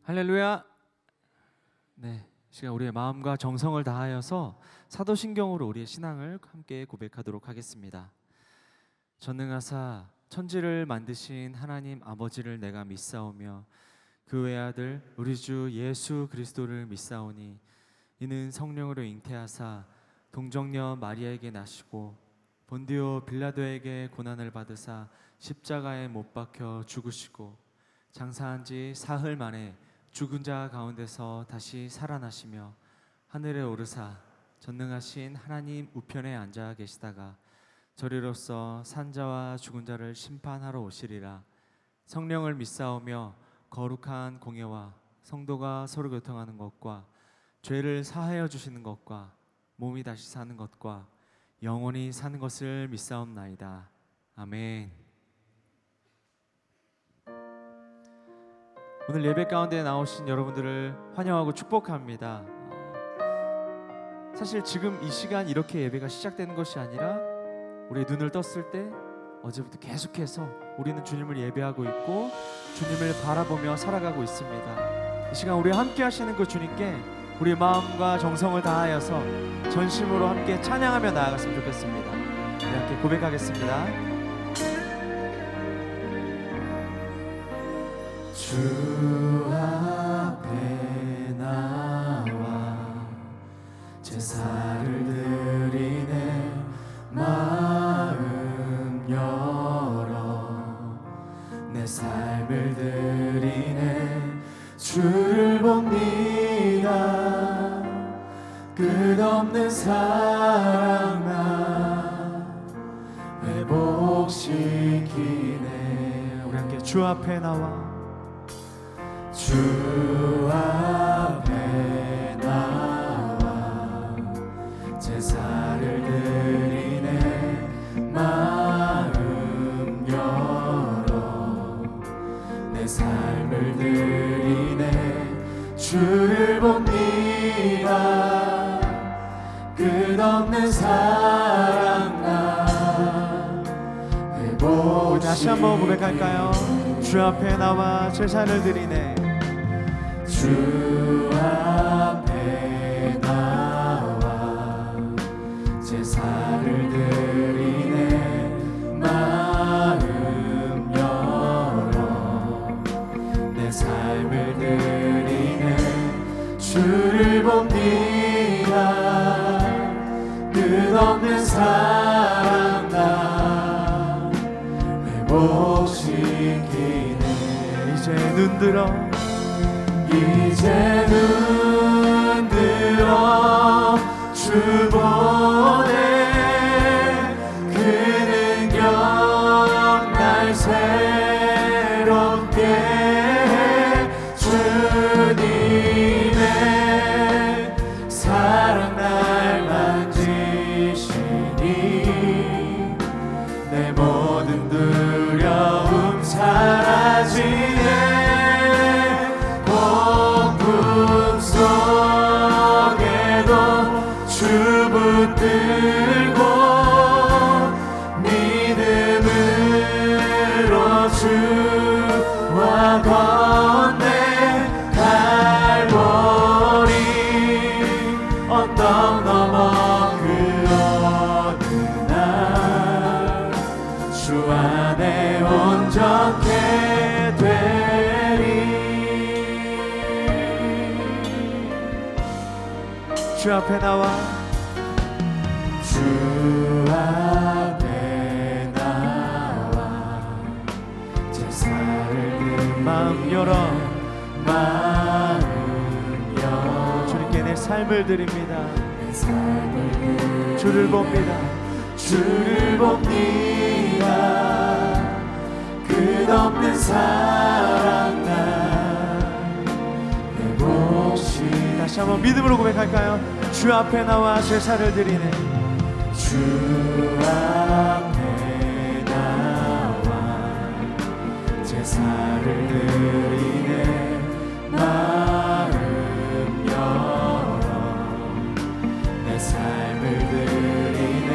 할렐루야. 네, 시간 우리의 마음과 정성을 다하여서 사도신경으로 우리의 신앙을 함께 고백하도록 하겠습니다. 전능하사 천지를 만드신 하나님 아버지를 내가 믿사오며 그 외아들 우리 주 예수 그리스도를 믿사오니 이는 성령으로 잉태하사 동정녀 마리아에게 나시고 본디오 빌라도에게 고난을 받으사 십자가에 못 박혀 죽으시고 장사한 지 사흘 만에 죽은 자 가운데서 다시 살아나시며 하늘에 오르사 전능하신 하나님 우편에 앉아 계시다가 저리로서 산자와 죽은 자를 심판하러 오시리라. 성령을 믿사오며 거룩한 공예와 성도가 서로 교통하는 것과 죄를 사하여 주시는 것과 몸이 다시 사는 것과 영원히 사는 것을 믿사옵나이다. 아멘. 오늘 예배 가운데 나오신 여러분들을 환영하고 축복합니다. 사실 지금 이 시간 이렇게 예배가 시작되는 것이 아니라 우리 눈을 떴을 때 어제부터 계속해서 우리는 주님을 예배하고 있고 주님을 바라보며 살아가고 있습니다. 이 시간 우리 함께 하시는 그 주님께 우리 마음과 정성을 다하여서 전심으로 함께 찬양하며 나아갔으면 좋겠습니다. 우리 함께 고백하겠습니다. 주 앞에 나와 제사를 드리네. 마음 열어 내 삶을 드리네. 주를 봅니다. 끝없는 사랑 나 회복시키네. 우리 함께 주 앞에 나와 주 앞에 나와 제사를 드리네. 마음 열어 내 삶을 드리네. 주를 봅니다. 끝없는 사랑 나 회복. 다시 한번 고백할까요? 주 앞에 나와 제사를 드리네. 주 앞에 나와 제사를 드리네. 마음 열어 내 삶을 드리네. 주를 봅니다. 끝없는 사랑 나 회복시키네. 이제 눈들어 이제 눈들어 주 보네. 그 능력 날 새롭게 해. 주님의 사랑 날 만지시니 내 모든 두려움 사라지네. 주 붙들고 믿음으로 주와 건네. 갈보리 언덕 넘어 그 어느 날 주 안에 온전케 되리. 주 앞에 나와 주 앞에 나와 제사를 드리네. 마음 열어 마음 열어 주님께 내 삶을 드립니다. 내 삶을 드립니다. 주를 봅니다. 주를 봅니다. 끝없는 사랑 나 회복시. 다시 한번 믿음으로 고백할까요? 주 앞에 나와 제사를 드리네. 주 앞에 나와 제사를 드리네. 마음 열어 내 삶을 드리네.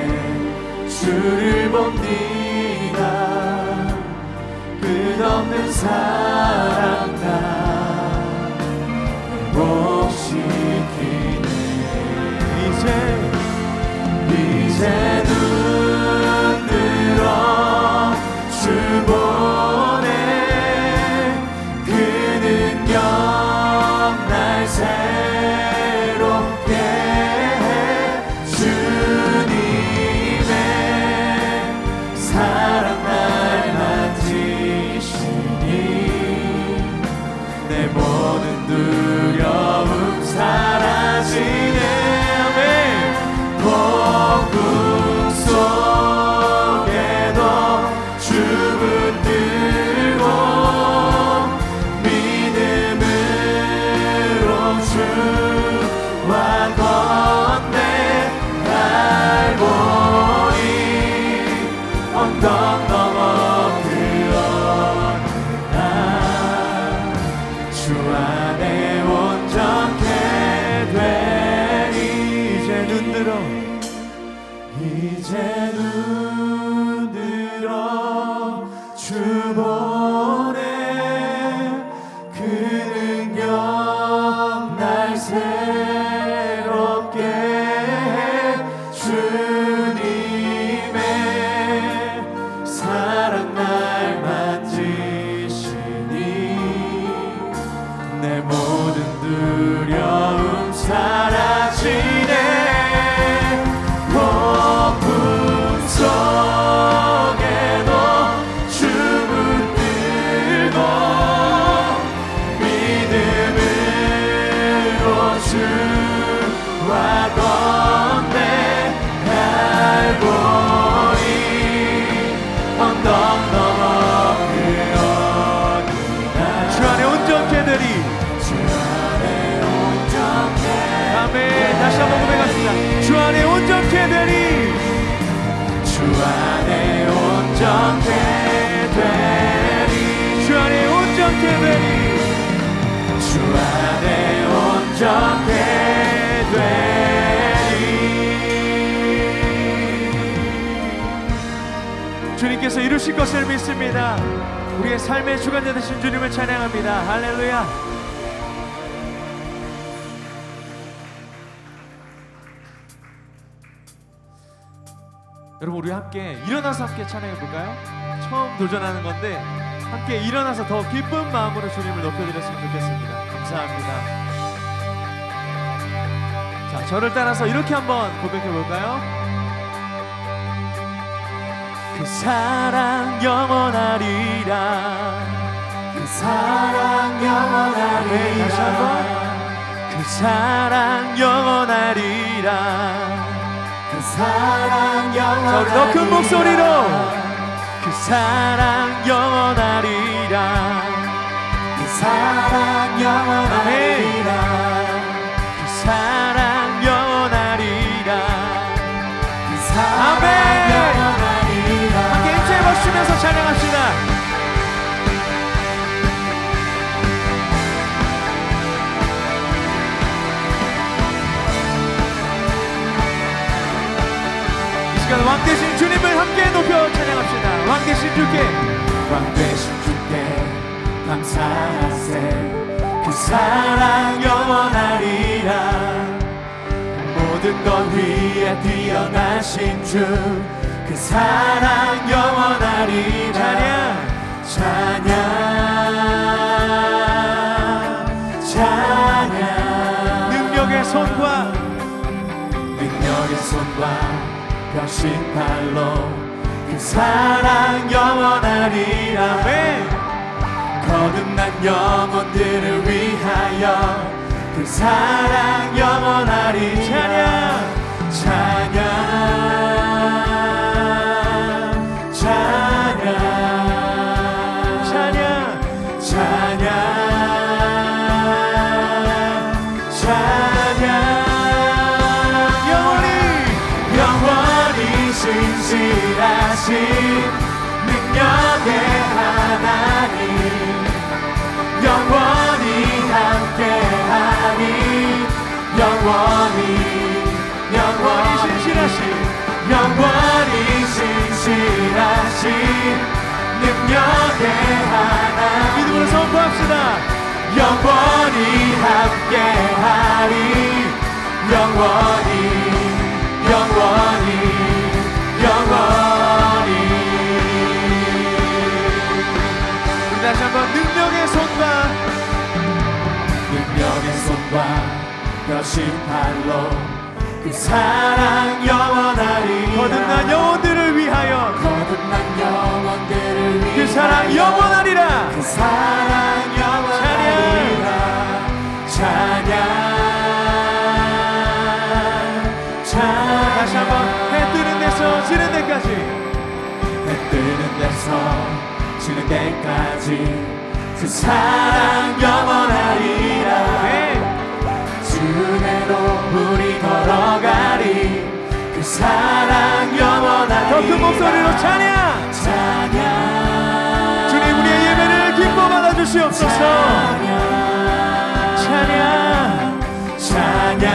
주를 봅니다. 끝없는 사랑 나 이제 눈 들어 주 보네. 그 능력 날 새롭게 해. 주님의 사랑 날 만지시니 내 모든 두려움 사라지네. 아멘. 폭풍 속에도 주 붙들고 믿음으로 주와 건네 갈보리 언덕 넘어 그 어느 날 주 안에 온전케 되리. 이제 눈 들어 이제 눈 들어 주 보네. 그 능력 날 새롭게 해. 주님의 사랑 날 만지시니 내 모든 두려움 사라지네. 폭풍 속에도 주 붙들고 믿음으로 주와 건네 갈보리 언덕 넘어 그 어느 날 주 안에 온전케 되리. 주 안에 온전케. 아멘. 다시 한번 고백합시다. 주 안에 온전케 되리. 주 안에 온전케 되리. 주 안에 온전케 되리. 주 안에 온전케 되리. 주님께서 이루실 것을 믿습니다. 우리의 삶의 주관자 되신 주님을 찬양합니다. 할렐루야. 여러분, 우리 함께 일어나서 함께 찬양해 볼까요? 처음 도전하는 건데 함께 일어나서 더 기쁜 마음으로 주님을 높여드렸으면 좋겠습니다. 감사합니다. 자, 저를 따라서 이렇게 한번 고백해 볼까요? 그 사랑 영원하리라. 그 사랑 영원하리라. 다시 한번. 그 사랑 영원하리라. 그 사랑 영원하리라. 우리 더 큰 목소리로. 그 사랑 영원하리라. 그 사랑 영원하리라. 그 사랑 영원하리라. 그 사랑 영원하리라. 함께 힘차게 박수치면서 찬양합시다. 왕 되신 주님을 함께 높여 찬양합시다. 왕 되신 주께, 왕 되신 주께 감사하세. 그 사랑 영원하리라. 모든 것 위에 뛰어나신 주, 그 사랑 영원하리라. 찬양 찬양 찬양. 능력의 손과 펴신 팔로 그 사랑 영원하리라. 거듭난 영혼들을 위하여 그 사랑 영원하리. 찬양 찬양 찬양 찬양 찬양 찬양. 영원히 신실하신 능력의 하나님, 영원히 함께하니. 영원히 신실하신, 영원히 신실하신 능력의 하나님. 믿음으로 선포합시다. 영원히 함께하리. 영원히 다시 한번 능력의 손과 여신 팔로 그 사랑 영원하리. 거듭난 영혼들을 위하여 그 사랑 영원하리라. 그 사랑 영원하리라. 찬양. 다시 한번 해 뜨는 데서 지는 데까지, 해 뜨는 데서 지는 데까지 그 사랑 영원하리라. 네. 주 은혜로 우리 걸어가리. 그 사랑 영원하리라. 더 큰 목소리로 찬양. 찬양. 주님 우리의 예배를 기뻐 받아주시옵소서. 찬양. 찬양.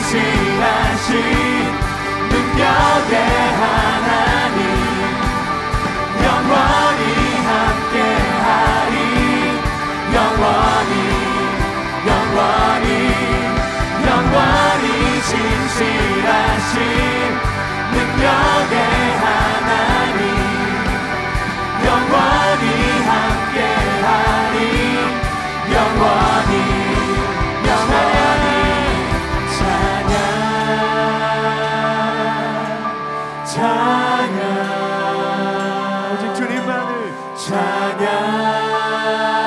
신실하신 능력의 하나님 영원히 함께하리. 영원히 신실하신 능력의 하나님 영원히 함께하리. 영원히 오직 주님만을 찬양.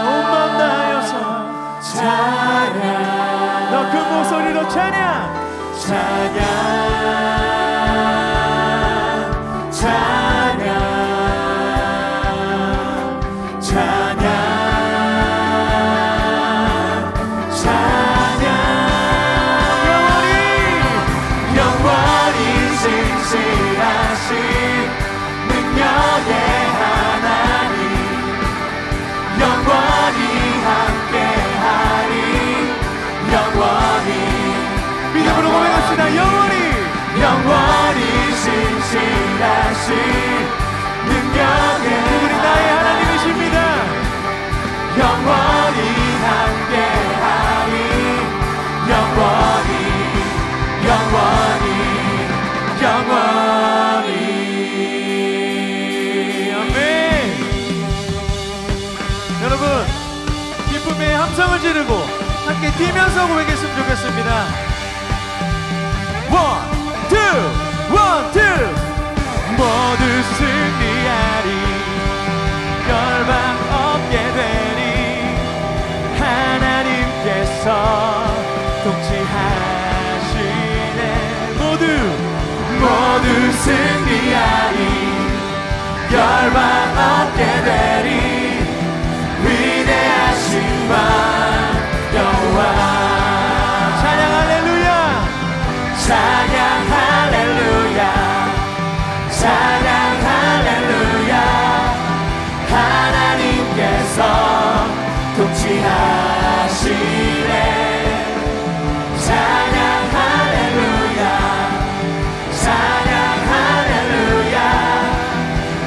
온 마음 다하여서 찬양. 더 큰 목소리로 찬양. 찬양. 찬양. 찬양. 찬양. 영원히 신실하신 능력의 하나님 영원히 함께하리. 믿음으로 고백합시다. 영원히 신실하신 능력의 그분이 나의 하나님이십니다. 영원히 함께하리. 영원히 아멘. 여러분 기쁨의 함성을 지르고 함께 뛰면서 고백했으면 좋겠습니다. 원, 투. 모두 승리하리. 열방 없게 되리. 하나님께서 통치하시네. 모두 승리하리. 열방 얻게 되리. 위대하신 왕 여호와. 찬양 할렐루야. 찬양 할렐루야. 찬양 할렐루야. 하나님께서 통치하시네. 찬양 할렐루야. 찬양 할렐루야.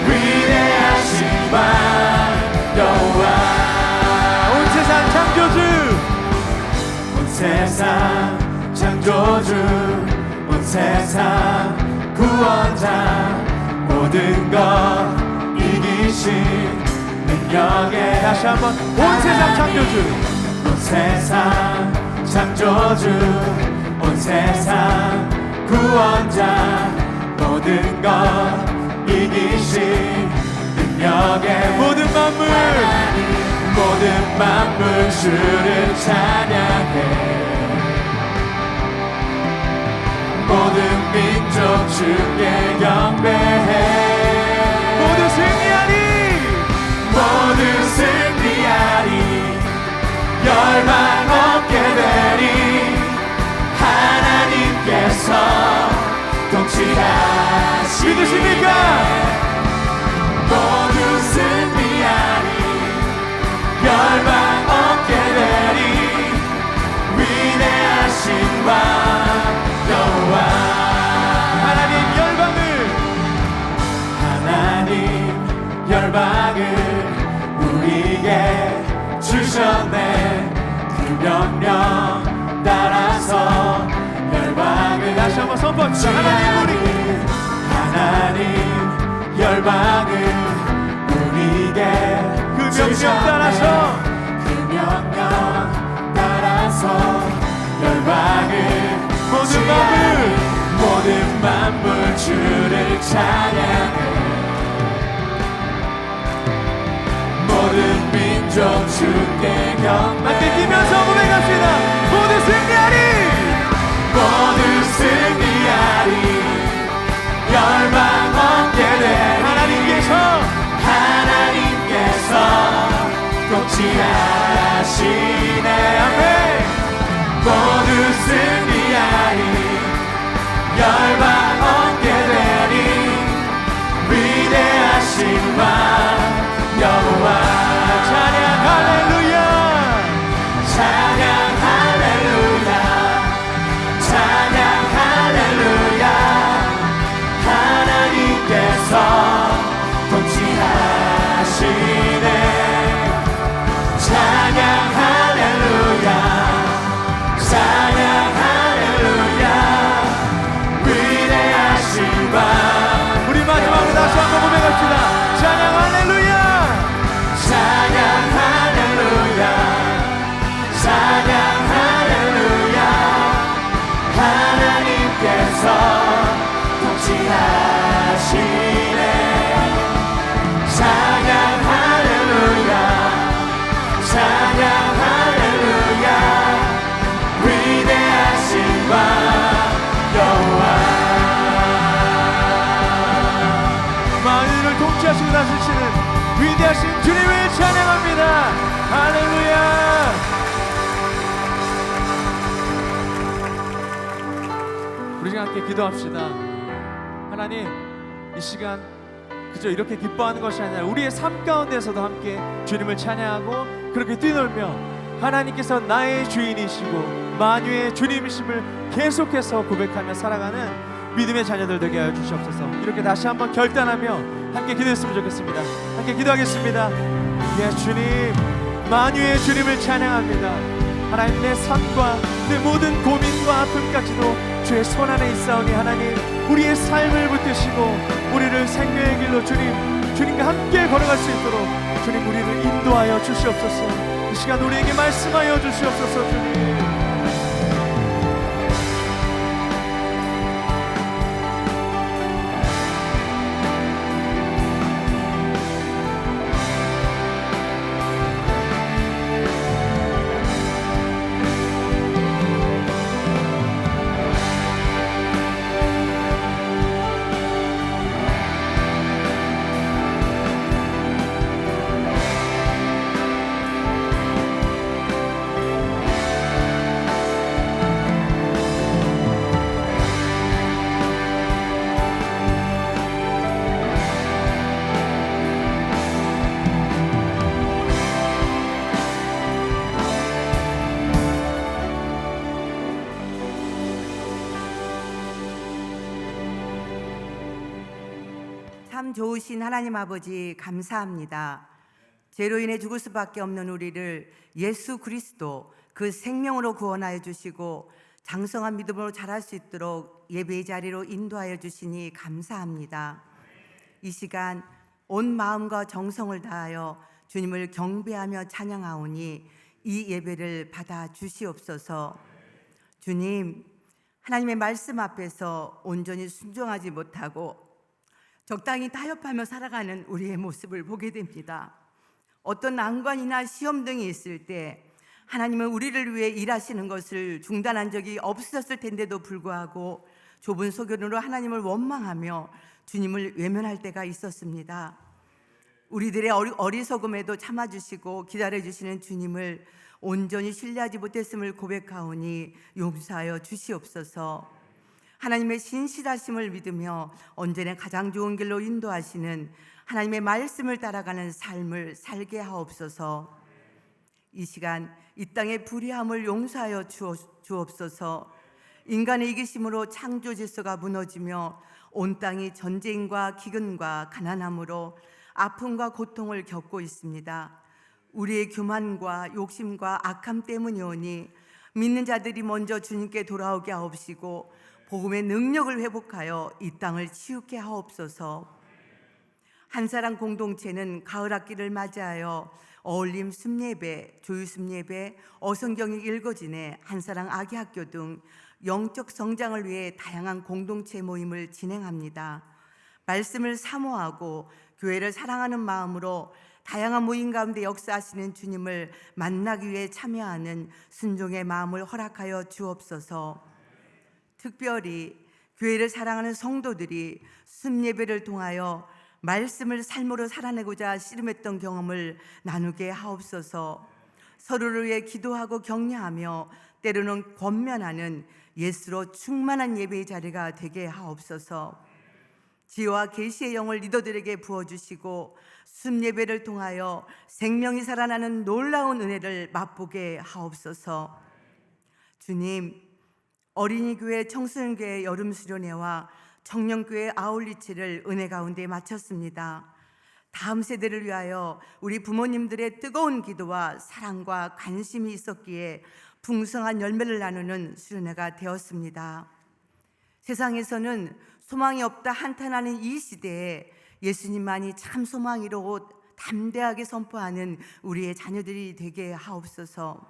위대하신 왕 여호와. 온 세상 창조주. 온 세상 창조주. 온 세상 구원자. 모든 것 이기신 능력의 다시 한번 온 세상 창조주. 온 세상 창조주. 온 세상 구원자. 모든 것 이기신 능력의 모든 만물 모든 만물 주를 찬양해. 모든 민족 주께 경배해. 모두 승리하리. 모두 승리하리. 열방 얻게 되리. 하나님께서 통치하시네. 믿으십니까? 모두 승리하리. 열방 얻게 되리. 위대하신 왕 여호와. 하나님 열방을 우리에게 주셨네. 그 명령 따라서 열방을 다시 한번 선포합시다. 하나님 열방을 우리에게 그 명령 따라서 그 명령 따라서 열방을 모든 만물 주를 찬양해 모든 민족 주께 경배 함께 뛰면서 고백합시다. 모두 승리하리 열방 얻게 되리 하나님께서 통치하시네 아멘 모두 승리하리 열방 얻게 되리 위대하신 왕 여호와 찬양 할렐루야 찬양 할렐루야 찬양 할렐루야 하나님께서 통치하시네 찬양 할렐루야 찬양 할렐루야 위대하신 왕 우리 마지막으로 다시 한번 고백합시다. 찬양 할렐루야 찬양 할렐루야 찬양 할렐루야 하나님께서 통치하시네 찬양 할렐루야 찬양 할렐루야 위대하신 왕 여호와 만유를 통치하시고 다스리시는 위대하신 주님을 찬양합니다. 할렐루야. 우리 지금 함께 기도합시다. 하나님, 이 시간 그저 이렇게 기뻐하는 것이 아니라 우리의 삶 가운데서도 함께 주님을 찬양하고 그렇게 뛰놀며 하나님께서 나의 주인이시고 만유의 주님이심을 계속해서 고백하며 살아가는 믿음의 자녀들 되게 하여 주시옵소서. 이렇게 다시 한번 결단하며 함께 기도했으면 좋겠습니다. 함께 기도하겠습니다. 예, 주님, 만유의 주님을 찬양합니다. 하나님, 내 삶과 내 모든 고민과 아픔까지도 주의 손 안에 있사오니 하나님, 우리의 삶을 붙드시고 우리를 생명의 길로 주님과 함께 걸어갈 수 있도록 주님 우리를 인도하여 주시옵소서. 이 시간 우리에게 말씀하여 주시옵소서. 주님, 참 좋으신 하나님 아버지 감사합니다. 죄로 인해 죽을 수밖에 없는 우리를 예수 그리스도 그 생명으로 구원하여 주시고 장성한 믿음으로 자랄 수 있도록 예배의 자리로 인도하여 주시니 감사합니다. 이 시간 온 마음과 정성을 다하여 주님을 경배하며 찬양하오니 이 예배를 받아 주시옵소서. 주님, 하나님의 말씀 앞에서 온전히 순종하지 못하고 적당히 타협하며 살아가는 우리의 모습을 보게 됩니다. 어떤 난관이나 시험 등이 있을 때 하나님은 우리를 위해 일하시는 것을 중단한 적이 없었을 텐데도 불구하고 좁은 소견으로 하나님을 원망하며 주님을 외면할 때가 있었습니다. 우리들의 어리석음에도 참아주시고 기다려주시는 주님을 온전히 신뢰하지 못했음을 고백하오니 용서하여 주시옵소서. 하나님의 신실하심을 믿으며 언제나 가장 좋은 길로 인도하시는 하나님의 말씀을 따라가는 삶을 살게 하옵소서. 이 시간 이 땅의 불의함을 용서하여 주옵소서. 인간의 이기심으로 창조 질서가 무너지며 온 땅이 전쟁과 기근과 가난함으로 아픔과 고통을 겪고 있습니다. 우리의 교만과 욕심과 악함 때문이오니 믿는 자들이 먼저 주님께 돌아오게 하옵시고 복음의 능력을 회복하여 이 땅을 치유케 하옵소서. 한사랑 공동체는 가을 학기를 맞이하여 어울림 숲예배, 조유 숲예배, 어성경이 읽어지네, 한사랑 아기학교 등 영적 성장을 위해 다양한 공동체 모임을 진행합니다. 말씀을 사모하고 교회를 사랑하는 마음으로 다양한 모임 가운데 역사하시는 주님을 만나기 위해 참여하는 순종의 마음을 허락하여 주옵소서. 특별히 교회를 사랑하는 성도들이 숲예배를 통하여 말씀을 삶으로 살아내고자 씨름했던 경험을 나누게 하옵소서. 서로를 위해 기도하고 격려하며 때로는 권면하는 예수로 충만한 예배의 자리가 되게 하옵소서. 지혜와 계시의 영을 리더들에게 부어주시고 숲예배를 통하여 생명이 살아나는 놀라운 은혜를 맛보게 하옵소서. 주님, 어린이교회, 청소년교회 여름수련회와 청년교회 아울리치를 은혜 가운데 마쳤습니다. 다음 세대를 위하여 우리 부모님들의 뜨거운 기도와 사랑과 관심이 있었기에 풍성한 열매를 나누는 수련회가 되었습니다. 세상에서는 소망이 없다 한탄하는 이 시대에 예수님만이 참 소망이라고 담대하게 선포하는 우리의 자녀들이 되게 하옵소서.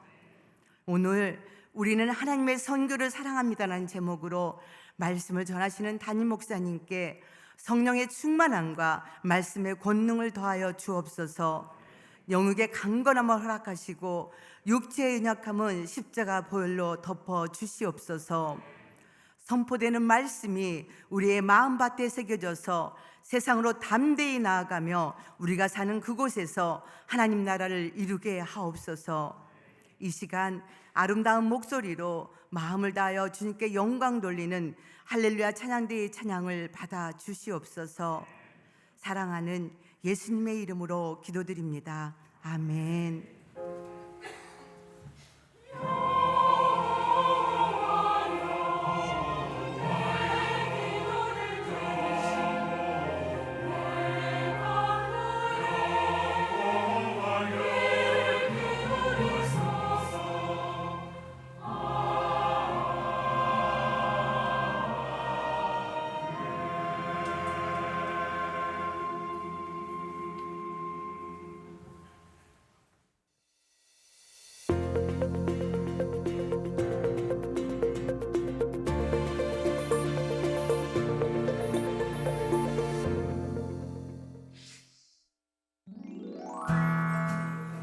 오늘 우리는 하나님의 선교를 사랑합니다라는 제목으로 말씀을 전하시는 담임 목사님께 성령의 충만함과 말씀의 권능을 더하여 주옵소서. 영육의 강건함을 허락하시고 육체의 연약함은 십자가 보혈로 덮어 주시옵소서. 선포되는 말씀이 우리의 마음밭에 새겨져서 세상으로 담대히 나아가며 우리가 사는 그곳에서 하나님 나라를 이루게 하옵소서. 이 시간 아름다운 목소리로 마음을 다하여 주님께 영광 돌리는 할렐루야 찬양대의 찬양을 받아 주시옵소서. 사랑하는 예수님의 이름으로 기도드립니다. 아멘.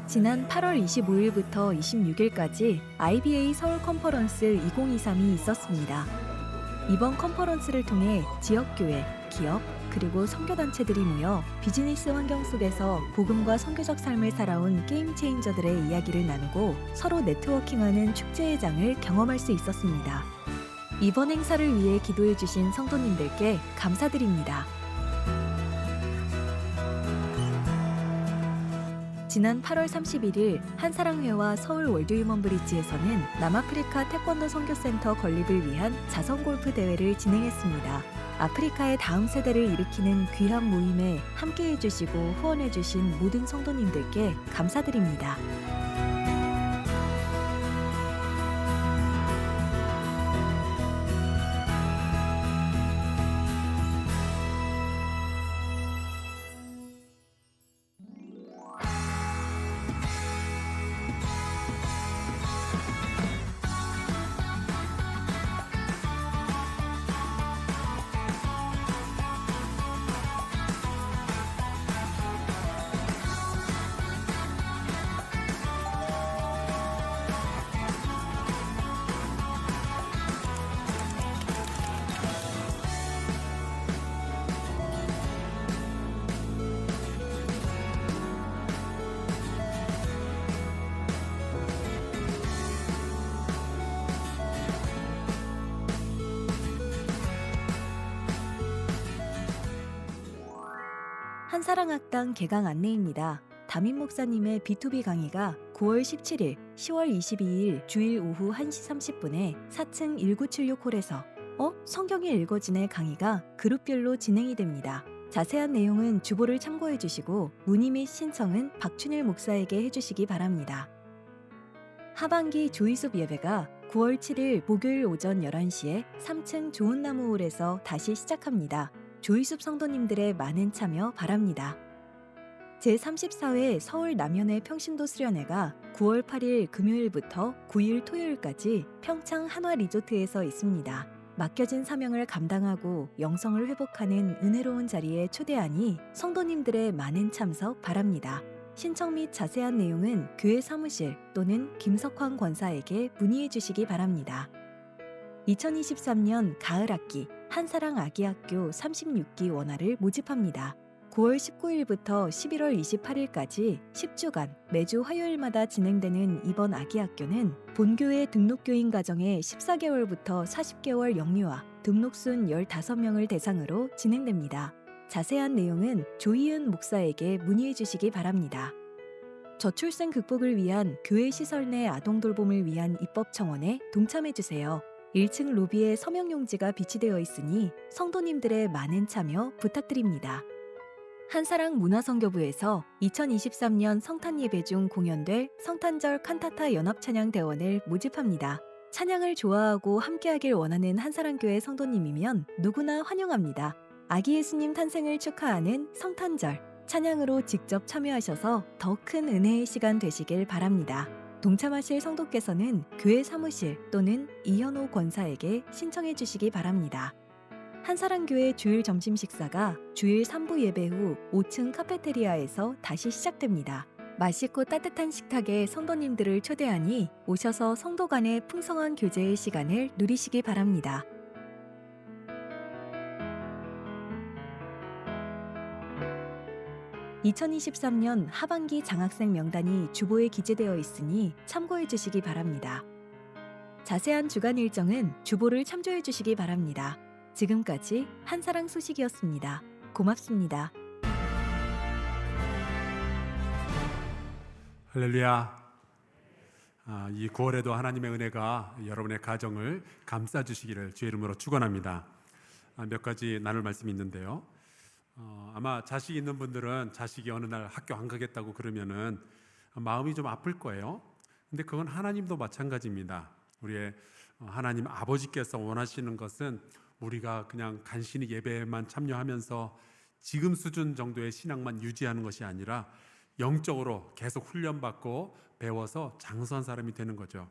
지난 8월 25일부터 26일까지 IBA 서울 컨퍼런스 2023이 있었습니다. 이번 컨퍼런스를 통해 지역교회, 기업, 그리고 선교단체들이 모여 비즈니스 환경 속에서 복음과 선교적 삶을 살아온 게임 체인저들의 이야기를 나누고 서로 네트워킹하는 축제의 장을 경험할 수 있었습니다. 이번 행사를 위해 기도해 주신 성도님들께 감사드립니다. 지난 8월 31일 한사랑회와 서울 월드휴먼브리지에서는 남아프리카 태권도 선교센터 건립을 위한 자선골프 대회를 진행했습니다. 아프리카의 다음 세대를 일으키는 귀한 모임에 함께해 주시고 후원해 주신 모든 성도님들께 감사드립니다. 한사랑학당 개강 안내입니다. 담임 목사님의 B2B 강의가 9월 17일, 10월 22일 주일 오후 1시 30분에 4층 1976홀에서 성경이 읽어지네 강의가 그룹별로 진행이 됩니다. 자세한 내용은 주보를 참고해 주시고 문의 및 신청은 박춘일 목사에게 해주시기 바랍니다. 하반기 조이숲 예배가 9월 7일 목요일 오전 11시에 3층 좋은나무홀에서 다시 시작합니다. 조이숲 성도님들의 많은 참여 바랍니다. 제34회 서울 남현의 평신도 수련회가 9월 8일 금요일부터 9일 토요일까지 평창 한화 리조트에서 있습니다. 맡겨진 사명을 감당하고 영성을 회복하는 은혜로운 자리에 초대하니 성도님들의 많은 참석 바랍니다. 신청 및 자세한 내용은 교회 사무실 또는 김석환 권사에게 문의해 주시기 바랍니다. 2023년 가을 학기 한사랑 아기학교 36기 원화를 모집합니다. 9월 19일부터 11월 28일까지 10주간 매주 화요일마다 진행되는 이번 아기학교는 본교회 등록교인 가정의 14개월부터 40개월 영유아 등록순 15명을 대상으로 진행됩니다. 자세한 내용은 조희은 목사에게 문의해 주시기 바랍니다. 저출생 극복을 위한 교회 시설 내 아동 돌봄을 위한 입법 청원에 동참해 주세요. 1층 로비에 서명용지가 비치되어 있으니 성도님들의 많은 참여 부탁드립니다. 한사랑 문화선교부에서 2023년 성탄 예배 중 공연될 성탄절 칸타타 연합찬양 대원을 모집합니다. 찬양을 좋아하고 함께하길 원하는 한사랑교회 성도님이면 누구나 환영합니다. 아기 예수님 탄생을 축하하는 성탄절 찬양으로 직접 참여하셔서 더 큰 은혜의 시간 되시길 바랍니다. 동참하실 성도께서는 교회 사무실 또는 이현호 권사에게 신청해 주시기 바랍니다. 한사랑교회 주일 점심 식사가 주일 3부 예배 후 5층 카페테리아에서 다시 시작됩니다. 맛있고 따뜻한 식탁에 성도님들을 초대하니 오셔서 성도 간의 풍성한 교제의 시간을 누리시기 바랍니다. (2023년) 하반기 장학생 명단이 주보에 기재되어 있으니 참고해 주시기 바랍니다. 자세한 주간 일정은 주보를 참조해 주시기 바랍니다. 지금까지 한사랑 소식이었습니다. 고맙습니다. 할렐루야. 이 9월에도 하나님의 은혜가 여러분의 가정을 감싸주시기를 주의 이름으로 축원합니다. 몇 가지 나눌 말씀이 있는데요. 아마 자식이 있는 분들은 자식이 어느 날 학교 안 가겠다고 그러면은 마음이 좀 아플 거예요. 근데 그건 하나님도 마찬가지입니다. 우리의 하나님 아버지께서 원하시는 것은 우리가 그냥 간신히 예배에만 참여하면서 지금 수준 정도의 신앙만 유지하는 것이 아니라 영적으로 계속 훈련받고 배워서 장수한 사람이 되는 거죠.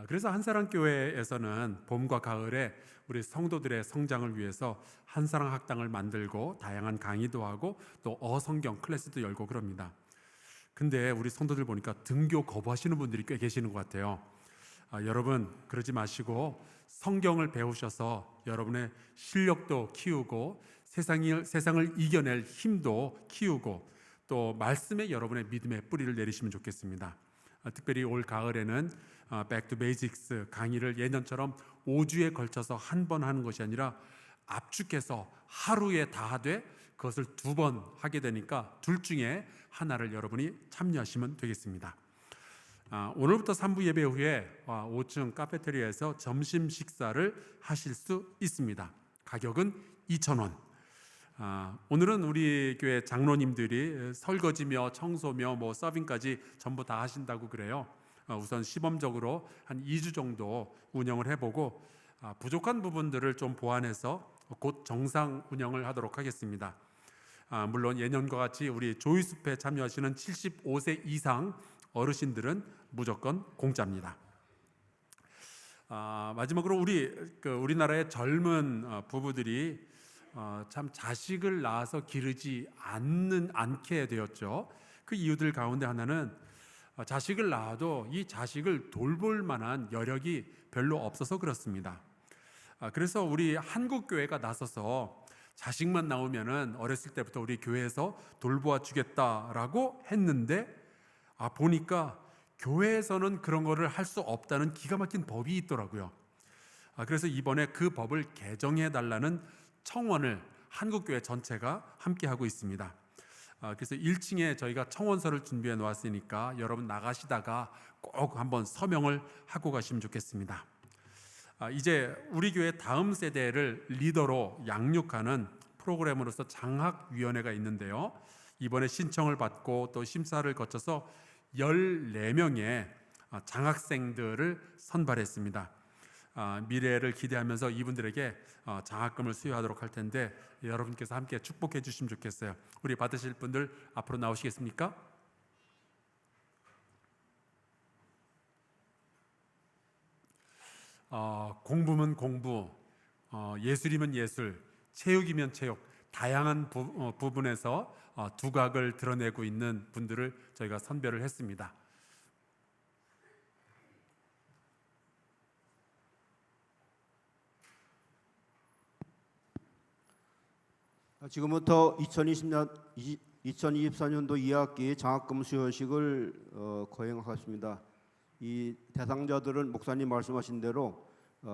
그래서 한사랑교회에서는 봄과 가을에 우리 성도들의 성장을 위해서 한사랑 학당을 만들고 다양한 강의도 하고 또 어성경 클래스도 열고 그럽니다. 근데 우리 성도들 보니까 등교 거부하시는 분들이 꽤 계시는 것 같아요. 여러분 그러지 마시고 성경을 배우셔서 여러분의 실력도 키우고 세상을 이겨낼 힘도 키우고 또 말씀에 여러분의 믿음의 뿌리를 내리시면 좋겠습니다. 특별히 올 가을에는 Back to Basics 강의를 예년처럼 5주에 걸쳐서 한 번 하는 것이 아니라 압축해서 하루에 다 하되 그것을 2번 하게 되니까 둘 중에 하나를 여러분이 참여하시면 되겠습니다. 오늘부터 3부 예배 후에 5층 카페테리아에서 점심 식사를 하실 수 있습니다. 가격은 2,000원. 오늘은 우리 교회 장로님들이 설거지며 청소며 서빙까지 전부 다 하신다고 그래요. 우선 시범적으로 한 2주 정도 운영을 해보고 부족한 부분들을 좀 보완해서 곧 정상 운영을 하도록 하겠습니다. 물론 예년과 같이 우리 조이숲에 참여하시는 75세 이상 어르신들은 무조건 공짜입니다. 마지막으로 우리나라의 젊은 부부들이 참 자식을 낳아서 기르지 않게 되었죠. 그 이유들 가운데 하나는 자식을 낳아도 이 자식을 돌볼 만한 여력이 별로 없어서 그렇습니다. 그래서 우리 한국교회가 나서서 자식만 나오면은 어렸을 때부터 우리 교회에서 돌보아 주겠다라고 했는데 보니까 교회에서는 그런 거를 할 수 없다는 기가 막힌 법이 있더라고요. 그래서 이번에 그 법을 개정해 달라는 청원을 한국교회 전체가 함께 하고 있습니다. 그래서 1층에 저희가 청원서를 준비해 놓았으니까 여러분 나가시다가 꼭 한번 서명을 하고 가시면 좋겠습니다. 이제 우리 교회 다음 세대를 리더로 양육하는 프로그램으로서 장학위원회가 있는데요. 이번에 신청을 받고 또 심사를 거쳐서 14명의 장학생들을 선발했습니다. 미래를 기대하면서 이분들에게 장학금을 수여하도록 할 텐데 여러분께서 함께 축복해 주시면 좋겠어요. 우리 받으실 분들 앞으로 나오시겠습니까? 공부면 공부, 예술이면 예술, 체육이면 체육, 다양한 부분에서 두각을 드러내고 있는 분들을 저희가 선별을 했습니다. 지금부터 2024년도 2학기 장학금 수여식을 거행하겠습니다. 이 대상자들은 목사님 말씀하신 대로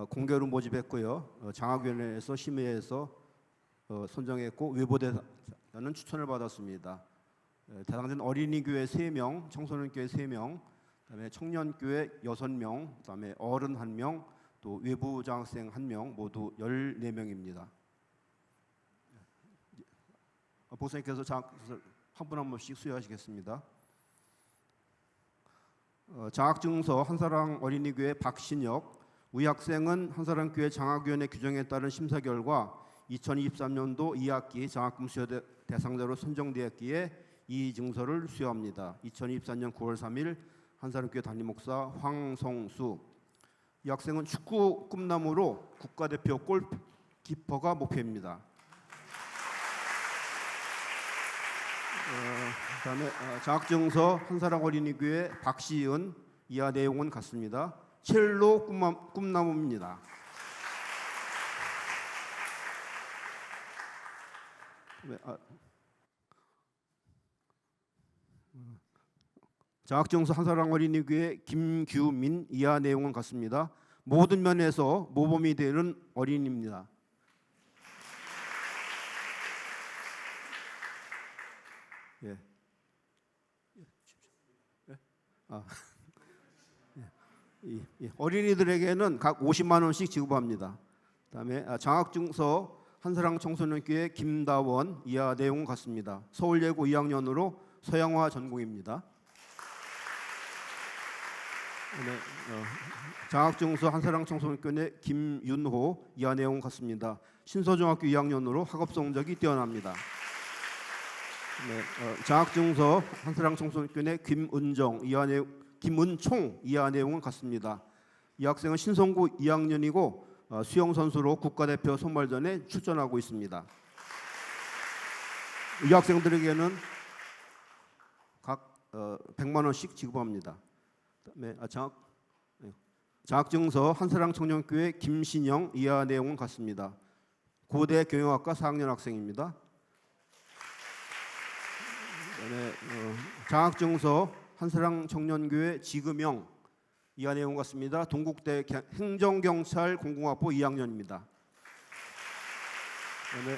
공개로 모집했고요. 장학위원회에서 심의해서 선정했고 외부 대상자는 추천을 받았습니다. 대상자는 어린이교회 3명, 청소년교회 3명, 그다음에 청년교회 6명, 그다음에 어른 1명, 또 외부 장학생 1명, 모두 14명입니다. 목사님께서 장학금을 한 분 한 분씩 수여하시겠습니다. 장학증서 한사랑 어린이교회 박신혁, 우리 학생은 한사랑교회 장학위원회 규정에 따른 심사 결과 2023년도 2학기 장학금 수여 대상자로 선정되었기에 이 증서를 수여합니다. 2024년 9월 3일 한사랑교회 담임목사 황성수. 이 학생은 축구 꿈나무로 국가대표 골키퍼가 목표입니다. 그다음에 장학증서 한사랑 어린이교회 박시은. 이하 내용은 같습니다. 첼로 꿈나무입니다. 장학증서 한사랑 어린이교회 김규민. 이하 내용은 같습니다. 모든 면에서 모범이 되는 어린이입니다. 예. 어린이들에게는 각 50만 원씩 지급합니다. 그다음에 장학증서 한사랑 청소년교회 김다원. 이하 내용은 같습니다. 서울예고 2학년으로 서양화 전공입니다. 장학증서 한사랑 청소년교회 김윤호. 이하 내용은 같습니다. 신서중학교 2학년으로 학업 성적이 뛰어납니다. 장학증서 한사랑 청소년교회 김은정. 이하 내용 김은총. 이하 내용은 같습니다. 이 학생은 신성고 2학년이고 수영 선수로 국가대표 선발전에 출전하고 있습니다. 이 학생들에게는 각 100만 원씩 지급합니다. 그다음에 장학증서 한사랑 청년교회 김신영. 이하 내용은 같습니다. 고대 경영학과 4학년 학생입니다. 그다음에 장학증서 한사랑 청년교회 지금영. 이하 내용 같습니다. 동국대 행정경찰 공공학부 2학년입니다. 그다음에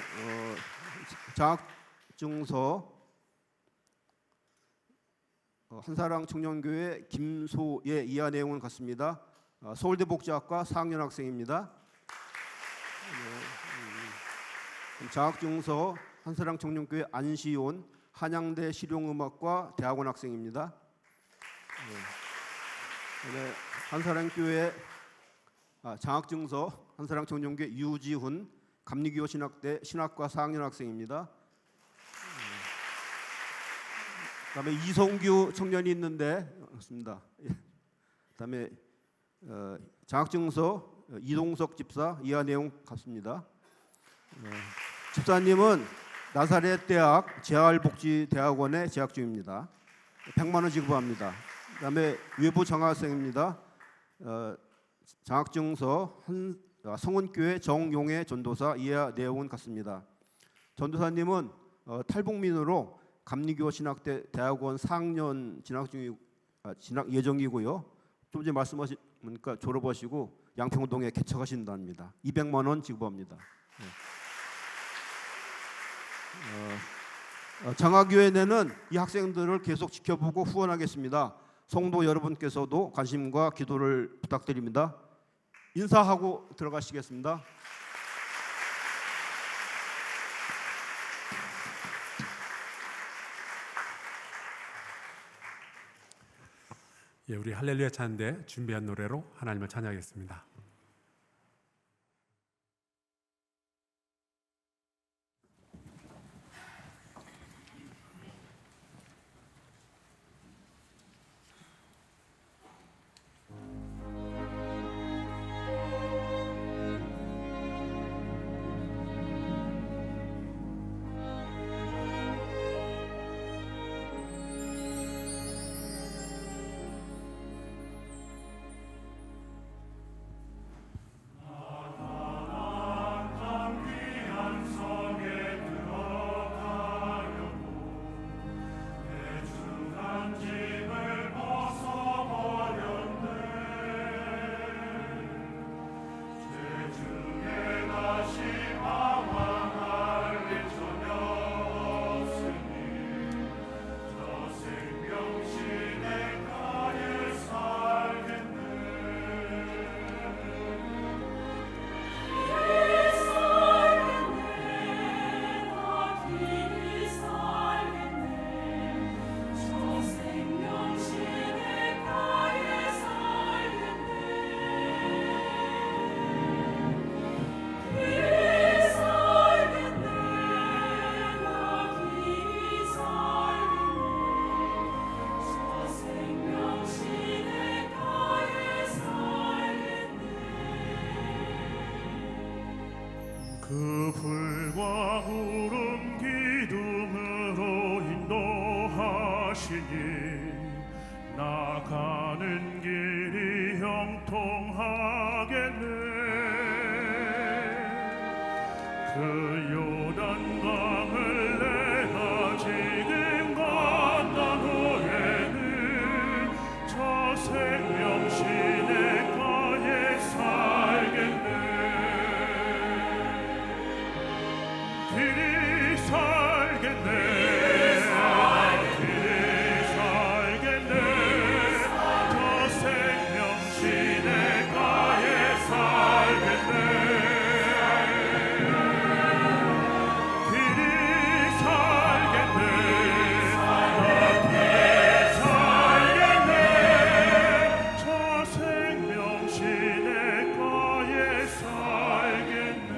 장학증서 한사랑 청년교회 김소예. 이하 내용은 같습니다. 서울대 복지학과 4학년 학생입니다. 장학증서 한사랑 청년교회 안시온. 한양대 실용음악과 대학원 학생입니다. 한사랑교회 장학증서 한사랑 청년교회 유지훈. 감리교 신학대 신학과 4학년 학생입니다. 그다음에 이성규 청년이 있는데 없습니다. 그다음에 장학증서 이동석 집사. 이하 내용 같습니다. 집사님은 나사렛 대학 재활복지대학원에 재학 중입니다. 100만 원 지급합니다. 그다음에 외부 장학생입니다. 장학증서 성은교회 정용애 전도사. 이하 내용은 같습니다. 전도사님은 탈북민으로 감리교 신학대 대학원 4학년 진학 예정이고요. 좀 전에 말씀하시니까 졸업하시고 양평동에 개척하신답니다. 200만 원 지급합니다. 장학위원회는 이 학생들을 계속 지켜보고 후원하겠습니다. 성도 여러분께서도 관심과 기도를 부탁드립니다. 인사하고 들어가시겠습니다. 예, 우리 할렐루야 찬양대 준비한 노래로 하나님을 찬양하겠습니다. 그 불과 구름 기둥으로 인도하시니 나가는 길이 형통하겠네. 그 요단강을 내가 지금 건넌 후에는 저 생명신의 가에 살겠네. 길이 살겠네. 길이 살겠네. 저 생명신의 가에 살겠네. 길이 살겠네. 길이 살겠네. 저 생명신의 가에 살겠네.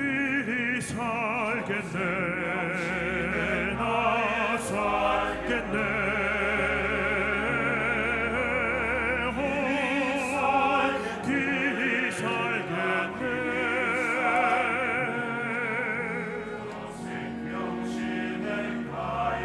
길이 살겠네. 나 살겠네. 길이 살겠네. 생명신의 가에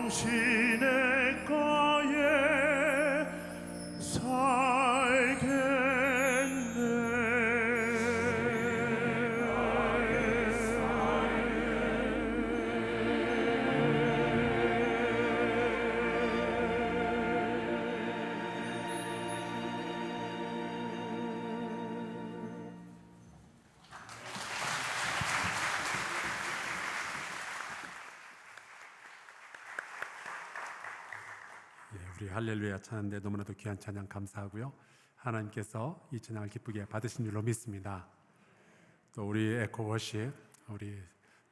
생명신의 가에 우리 할렐루야 찬양대 너무나도 귀한 찬양 감사하고요. 하나님께서 이 찬양을 기쁘게 받으신 줄로 믿습니다. 또 우리 에코워십 우리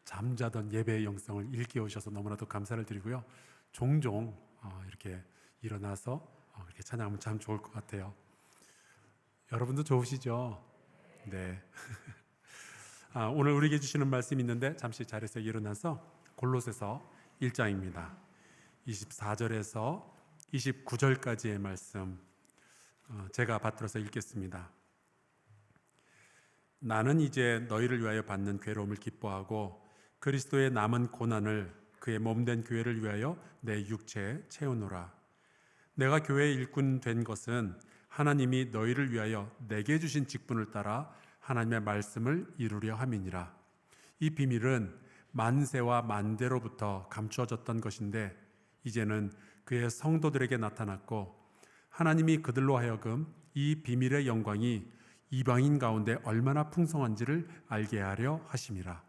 잠자던 예배의 영성을 일깨우셔서 너무나도 감사를 드리고요. 종종 이렇게 일어나서 이렇게 찬양하면 참 좋을 것 같아요. 여러분도 좋으시죠? 네. 오늘 우리에게 주시는 말씀이 있는데 잠시 자리에서 일어나서 골로새서 1장입니다. 24절에서 29절까지의 말씀 제가 받들어서 읽겠습니다. 나는 이제 너희를 위하여 받는 괴로움을 기뻐하고 그리스도의 남은 고난을 그의 몸된 교회를 위하여 내 육체에 채우노라. 내가 교회의 일꾼 된 것은 하나님이 너희를 위하여 내게 주신 직분을 따라 하나님의 말씀을 이루려 함이니라. 이 비밀은 만세와 만대로부터 감추어졌던 것인데 이제는 그의 성도들에게 나타났고 하나님이 그들로 하여금 이 비밀의 영광이 이방인 가운데 얼마나 풍성한지를 알게 하려 하심이라.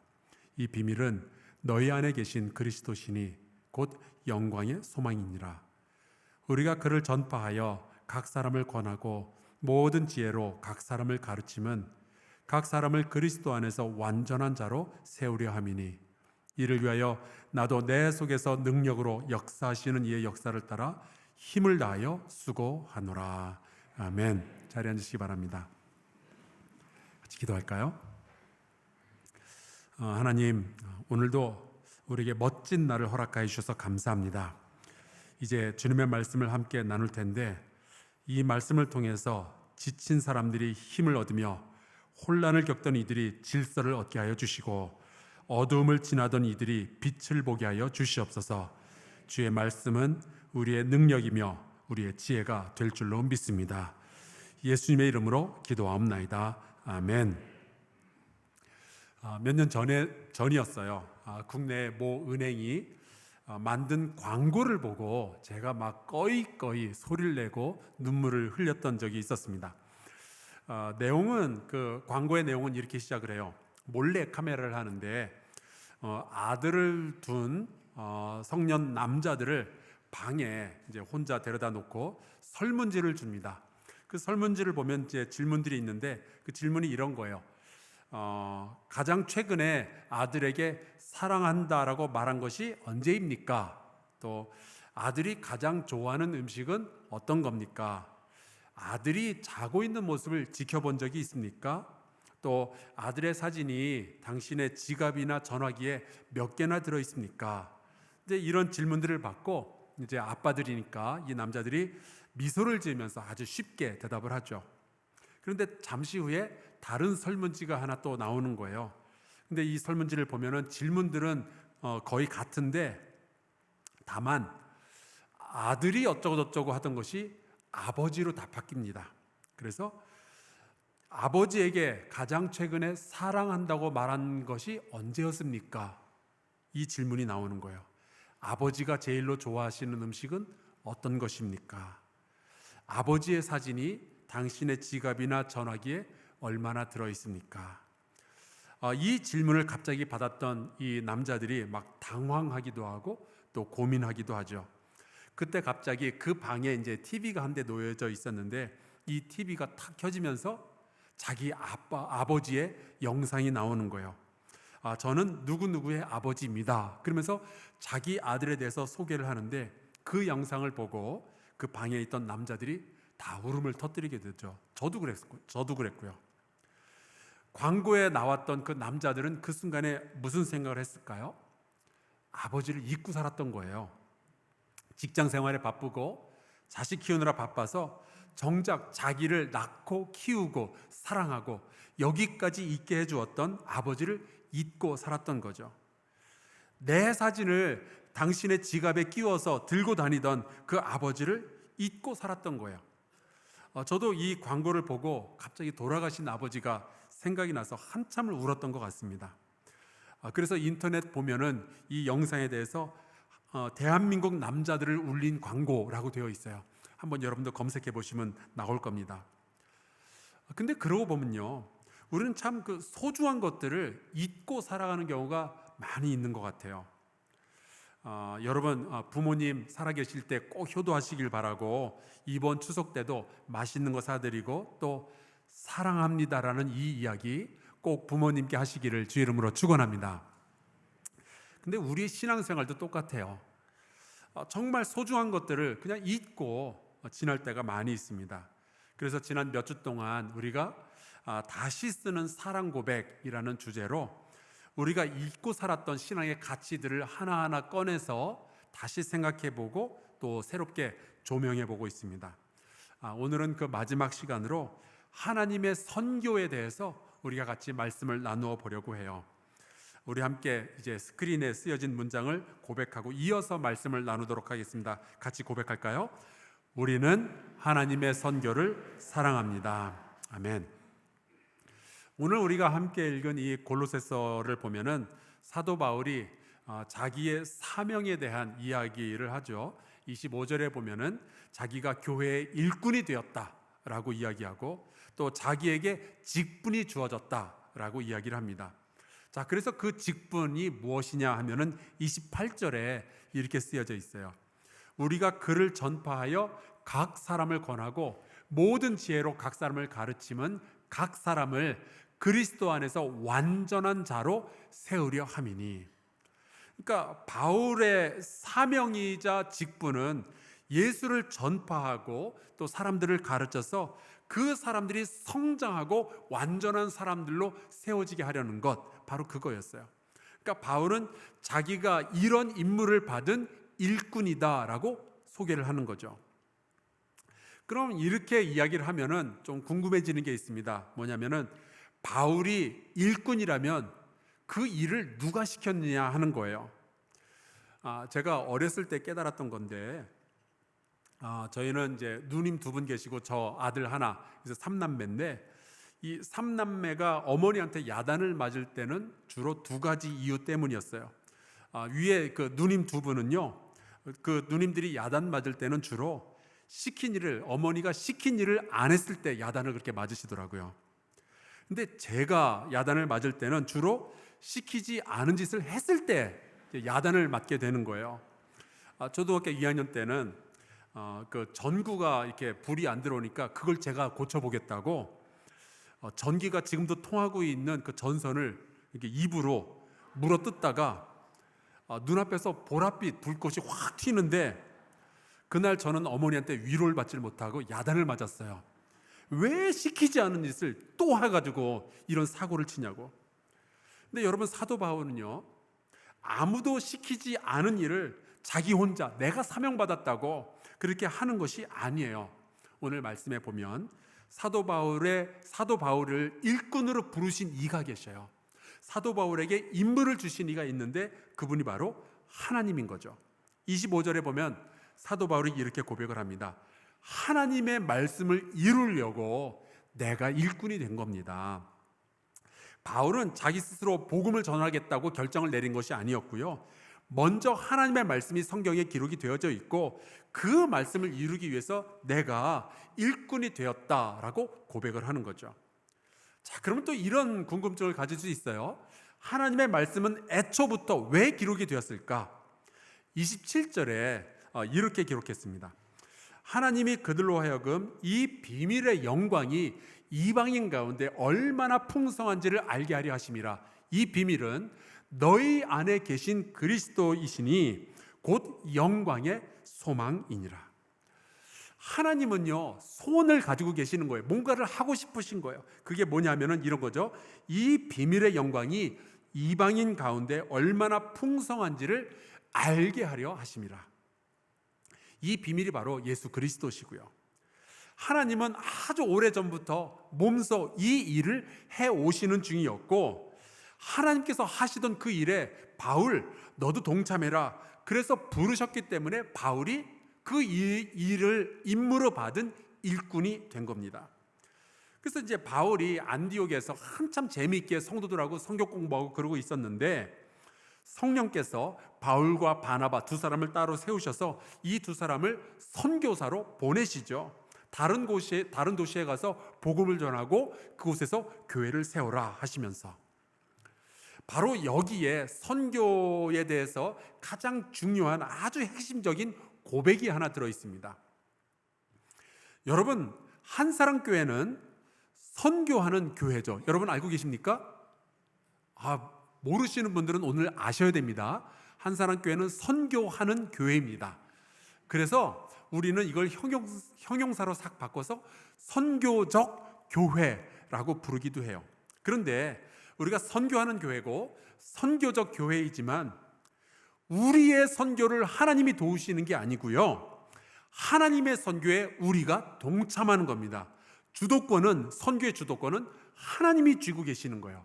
이 비밀은 너희 안에 계신 그리스도시니 곧 영광의 소망이니라. 우리가 그를 전파하여 각 사람을 권하고 모든 지혜로 각 사람을 가르침은 각 사람을 그리스도 안에서 완전한 자로 세우려 함이니 이를 위하여 나도 내 속에서 능력으로 역사하시는 이의 역사를 따라 힘을 다하여 수고하노라. 아멘. 자리에 앉으시기 바랍니다. 같이 기도할까요? 하나님, 오늘도 우리에게 멋진 날을 허락하여 주셔서 감사합니다. 이제 주님의 말씀을 함께 나눌 텐데 이 말씀을 통해서 지친 사람들이 힘을 얻으며 혼란을 겪던 이들이 질서를 얻게 하여 주시고 어두움을 지나던 이들이 빛을 보게 하여 주시옵소서. 주의 말씀은 우리의 능력이며 우리의 지혜가 될 줄로 믿습니다. 예수님의 이름으로 기도하옵나이다. 아멘. 몇 년 전이었어요. 국내 모 은행이 만든 광고를 보고 제가 막 꺼이꺼이 소리를 내고 눈물을 흘렸던 적이 있었습니다. 내용은 그 광고의 내용은 이렇게 시작을 해요. 몰래 카메라를 하는데 아들을 둔 성년 남자들을 방에 이제 혼자 데려다 놓고 설문지를 줍니다. 그 설문지를 보면 이제 질문들이 있는데 그 질문이 이런 거예요. 가장 최근에 아들에게 사랑한다라고 말한 것이 언제입니까? 또 아들이 가장 좋아하는 음식은 어떤 겁니까? 아들이 자고 있는 모습을 지켜본 적이 있습니까? 또 아들의 사진이 당신의 지갑이나 전화기에 몇 개나 들어 있습니까? 이제 이런 질문들을 받고 이제 아빠들이니까 이 남자들이 미소를 지으면서 아주 쉽게 대답을 하죠. 그런데 잠시 후에 다른 설문지가 하나 또 나오는 거예요. 근데 이 설문지를 보면은 질문들은 거의 같은데 다만 아들이 어쩌고저쩌고 하던 것이 아버지로 다 바뀝니다. 그래서 아버지에게 가장 최근에 사랑한다고 말한 것이 언제였습니까? 이 질문이 나오는 거예요. 아버지가 제일로 좋아하시는 음식은 어떤 것입니까? 아버지의 사진이 당신의 지갑이나 전화기에 얼마나 들어 있습니까? 이 질문을 갑자기 받았던 이 남자들이 막 당황하기도 하고 또 고민하기도 하죠. 그때 갑자기 그 방에 이제 TV가 한 대 놓여져 있었는데 이 TV가 탁 켜지면서 자기 아버지의 영상이 나오는 거예요. 저는 누구누구의 아버지입니다. 그러면서 자기 아들에 대해서 소개를 하는데 그 영상을 보고 그 방에 있던 남자들이 다 울음을 터뜨리게 되죠. 저도 그랬고요. 광고에 나왔던 그 남자들은 그 순간에 무슨 생각을 했을까요? 아버지를 잊고 살았던 거예요. 직장 생활에 바쁘고 자식 키우느라 바빠서 정작 자기를 낳고 키우고 사랑하고 여기까지 있게 해주었던 아버지를 잊고 살았던 거죠. 내 사진을 당신의 지갑에 끼워서 들고 다니던 그 아버지를 잊고 살았던 거예요. 저도 이 광고를 보고 갑자기 돌아가신 아버지가 생각이 나서 한참을 울었던 것 같습니다. 그래서 인터넷 보면은 이 영상에 대해서 대한민국 남자들을 울린 광고라고 되어 있어요. 한번 여러분도 검색해 보시면 나올 겁니다. 근데 그러고 보면요, 우리는 참 그 소중한 것들을 잊고 살아가는 경우가 많이 있는 것 같아요. 여러분 부모님 살아계실 때 꼭 효도하시길 바라고 이번 추석 때도 맛있는 거 사드리고 또 사랑합니다라는 이 이야기 꼭 부모님께 하시기를 주의 이름으로 축원합니다. 근데 우리의 신앙생활도 똑같아요. 정말 소중한 것들을 그냥 잊고 지날 때가 많이 있습니다. 그래서 지난 몇 주 동안 우리가 다시 쓰는 사랑 고백이라는 주제로 우리가 잊고 살았던 신앙의 가치들을 하나하나 꺼내서 다시 생각해보고 또 새롭게 조명해보고 있습니다. 오늘은 그 마지막 시간으로 하나님의 선교에 대해서 우리가 같이 말씀을 나누어 보려고 해요. 우리 함께 이제 스크린에 쓰여진 문장을 고백하고 이어서 말씀을 나누도록 하겠습니다. 같이 고백할까요? 우리는 하나님의 선교를 사랑합니다. 아멘. 오늘 우리가 함께 읽은 이 골로새서를 보면은 사도 바울이 자기의 사명에 대한 이야기를 하죠. 25절에 보면은 자기가 교회의 일꾼이 되었다라고 이야기하고 또 자기에게 직분이 주어졌다라고 이야기를 합니다. 자, 그래서 그 직분이 무엇이냐 하면은 28절에 이렇게 쓰여져 있어요. 우리가 그를 전파하여 각 사람을 권하고 모든 지혜로 각 사람을 가르침은 각 사람을 그리스도 안에서 완전한 자로 세우려 함이니. 그러니까 바울의 사명이자 직분은 예수를 전파하고 또 사람들을 가르쳐서 그 사람들이 성장하고 완전한 사람들로 세워지게 하려는 것, 바로 그거였어요. 그러니까 바울은 자기가 이런 임무를 받은 일꾼이다라고 소개를 하는 거죠. 그럼 이렇게 이야기를 하면은 좀 궁금해지는 게 있습니다. 뭐냐면은 바울이 일꾼이라면 그 일을 누가 시켰느냐 하는 거예요. 제가 어렸을 때 깨달았던 건데, 저희는 이제 누님 2분 계시고 저 아들 하나, 그래서 3남매인데 이 3남매가 어머니한테 야단을 맞을 때는 주로 2가지 이유 때문이었어요. 위에 그 누님 2분은요, 그 누님들이 야단 맞을 때는 주로 시킨 일을, 어머니가 시킨 일을 안 했을 때 야단을 그렇게 맞으시더라고요. 근데 제가 야단을 맞을 때는 주로 시키지 않은 짓을 했을 때 야단을 맞게 되는 거예요. 초등학교 2학년 때는 그 전구가 이렇게 불이 안 들어오니까 그걸 제가 고쳐보겠다고 전기가 지금도 통하고 있는 그 전선을 이렇게 입으로 물어 뜯다가 눈앞에서 보랏빛 불꽃이 확 튀는데, 그날 저는 어머니한테 위로를 받지 못하고 야단을 맞았어요. 왜 시키지 않은 짓을 또 해가지고 이런 사고를 치냐고. 근데 여러분, 사도 바울은요, 아무도 시키지 않은 일을 자기 혼자 내가 사명받았다고 그렇게 하는 것이 아니에요. 오늘 말씀에 보면 사도 바울을 일꾼으로 부르신 이가 계셔요. 사도 바울에게 임무를 주신 이가 있는데 그분이 바로 하나님인 거죠. 25절에 보면 사도 바울이 이렇게 고백을 합니다. 하나님의 말씀을 이루려고 내가 일꾼이 된 겁니다. 바울은 자기 스스로 복음을 전하겠다고 결정을 내린 것이 아니었고요. 먼저 하나님의 말씀이 성경에 기록이 되어져 있고 그 말씀을 이루기 위해서 내가 일꾼이 되었다라고 고백을 하는 거죠. 자, 그러면 또 이런 궁금증을 가질 수 있어요. 하나님의 말씀은 애초부터 왜 기록이 되었을까? 27절에 이렇게 기록했습니다. 하나님이 그들로 하여금 이 비밀의 영광이 이방인 가운데 얼마나 풍성한지를 알게 하려 하심이라. 이 비밀은 너희 안에 계신 그리스도이시니 곧 영광의 소망이니라. 하나님은요, 소원을 가지고 계시는 거예요. 뭔가를 하고 싶으신 거예요. 그게 뭐냐면은 이런 거죠. 이 비밀의 영광이 이방인 가운데 얼마나 풍성한지를 알게 하려 하심이라. 이 비밀이 바로 예수 그리스도시고요. 하나님은 아주 오래전부터 몸소 이 일을 해오시는 중이었고, 하나님께서 하시던 그 일에 바울 너도 동참해라, 그래서 부르셨기 때문에 바울이 그 일을 임무로 받은 일꾼이 된 겁니다. 그래서 이제 바울이 안디옥에서 한참 재미있게 성도들하고 성경 공부하고 그러고 있었는데, 성령께서 바울과 바나바 2사람을 따로 세우셔서 이 2사람을 선교사로 보내시죠. 다른 도시에 가서 복음을 전하고 그곳에서 교회를 세우라 하시면서, 바로 여기에 선교에 대해서 가장 중요한 아주 핵심적인 고백이 하나 들어 있습니다. 여러분, 한사랑교회는 선교하는 교회죠. 여러분 알고 계십니까? 모르시는 분들은 오늘 아셔야 됩니다. 한사랑교회는 선교하는 교회입니다. 그래서 우리는 이걸 형용사로 싹 바꿔서 선교적 교회라고 부르기도 해요. 그런데 우리가 선교하는 교회고 선교적 교회이지만 우리의 선교를 하나님이 도우시는 게 아니고요, 하나님의 선교에 우리가 동참하는 겁니다. 선교의 주도권은 하나님이 쥐고 계시는 거예요.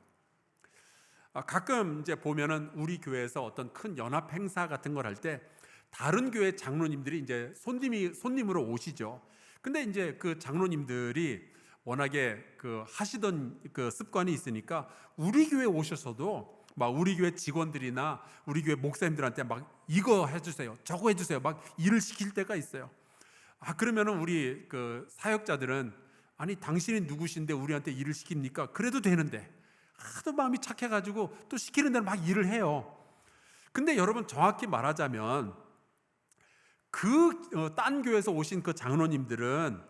가끔 이제 보면은 우리 교회에서 어떤 큰 연합 행사 같은 걸 할 때 다른 교회 장로님들이 이제 손님으로 오시죠. 근데 이제 그 장로님들이 워낙에 하시던 습관이 있으니까 우리 교회 오셔서도 막 우리 교회 직원들이나 우리 교회 목사님들한테 막 이거 해주세요, 저거 해주세요, 막 일을 시킬 때가 있어요. 그러면은 우리 사역자들은 아니 당신이 누구신데 우리한테 일을 시킵니까? 그래도 되는데 하도 마음이 착해가지고 또 시키는 대로 막 일을 해요. 근데 여러분, 정확히 말하자면 딴 교회에서 오신 그 장로님들은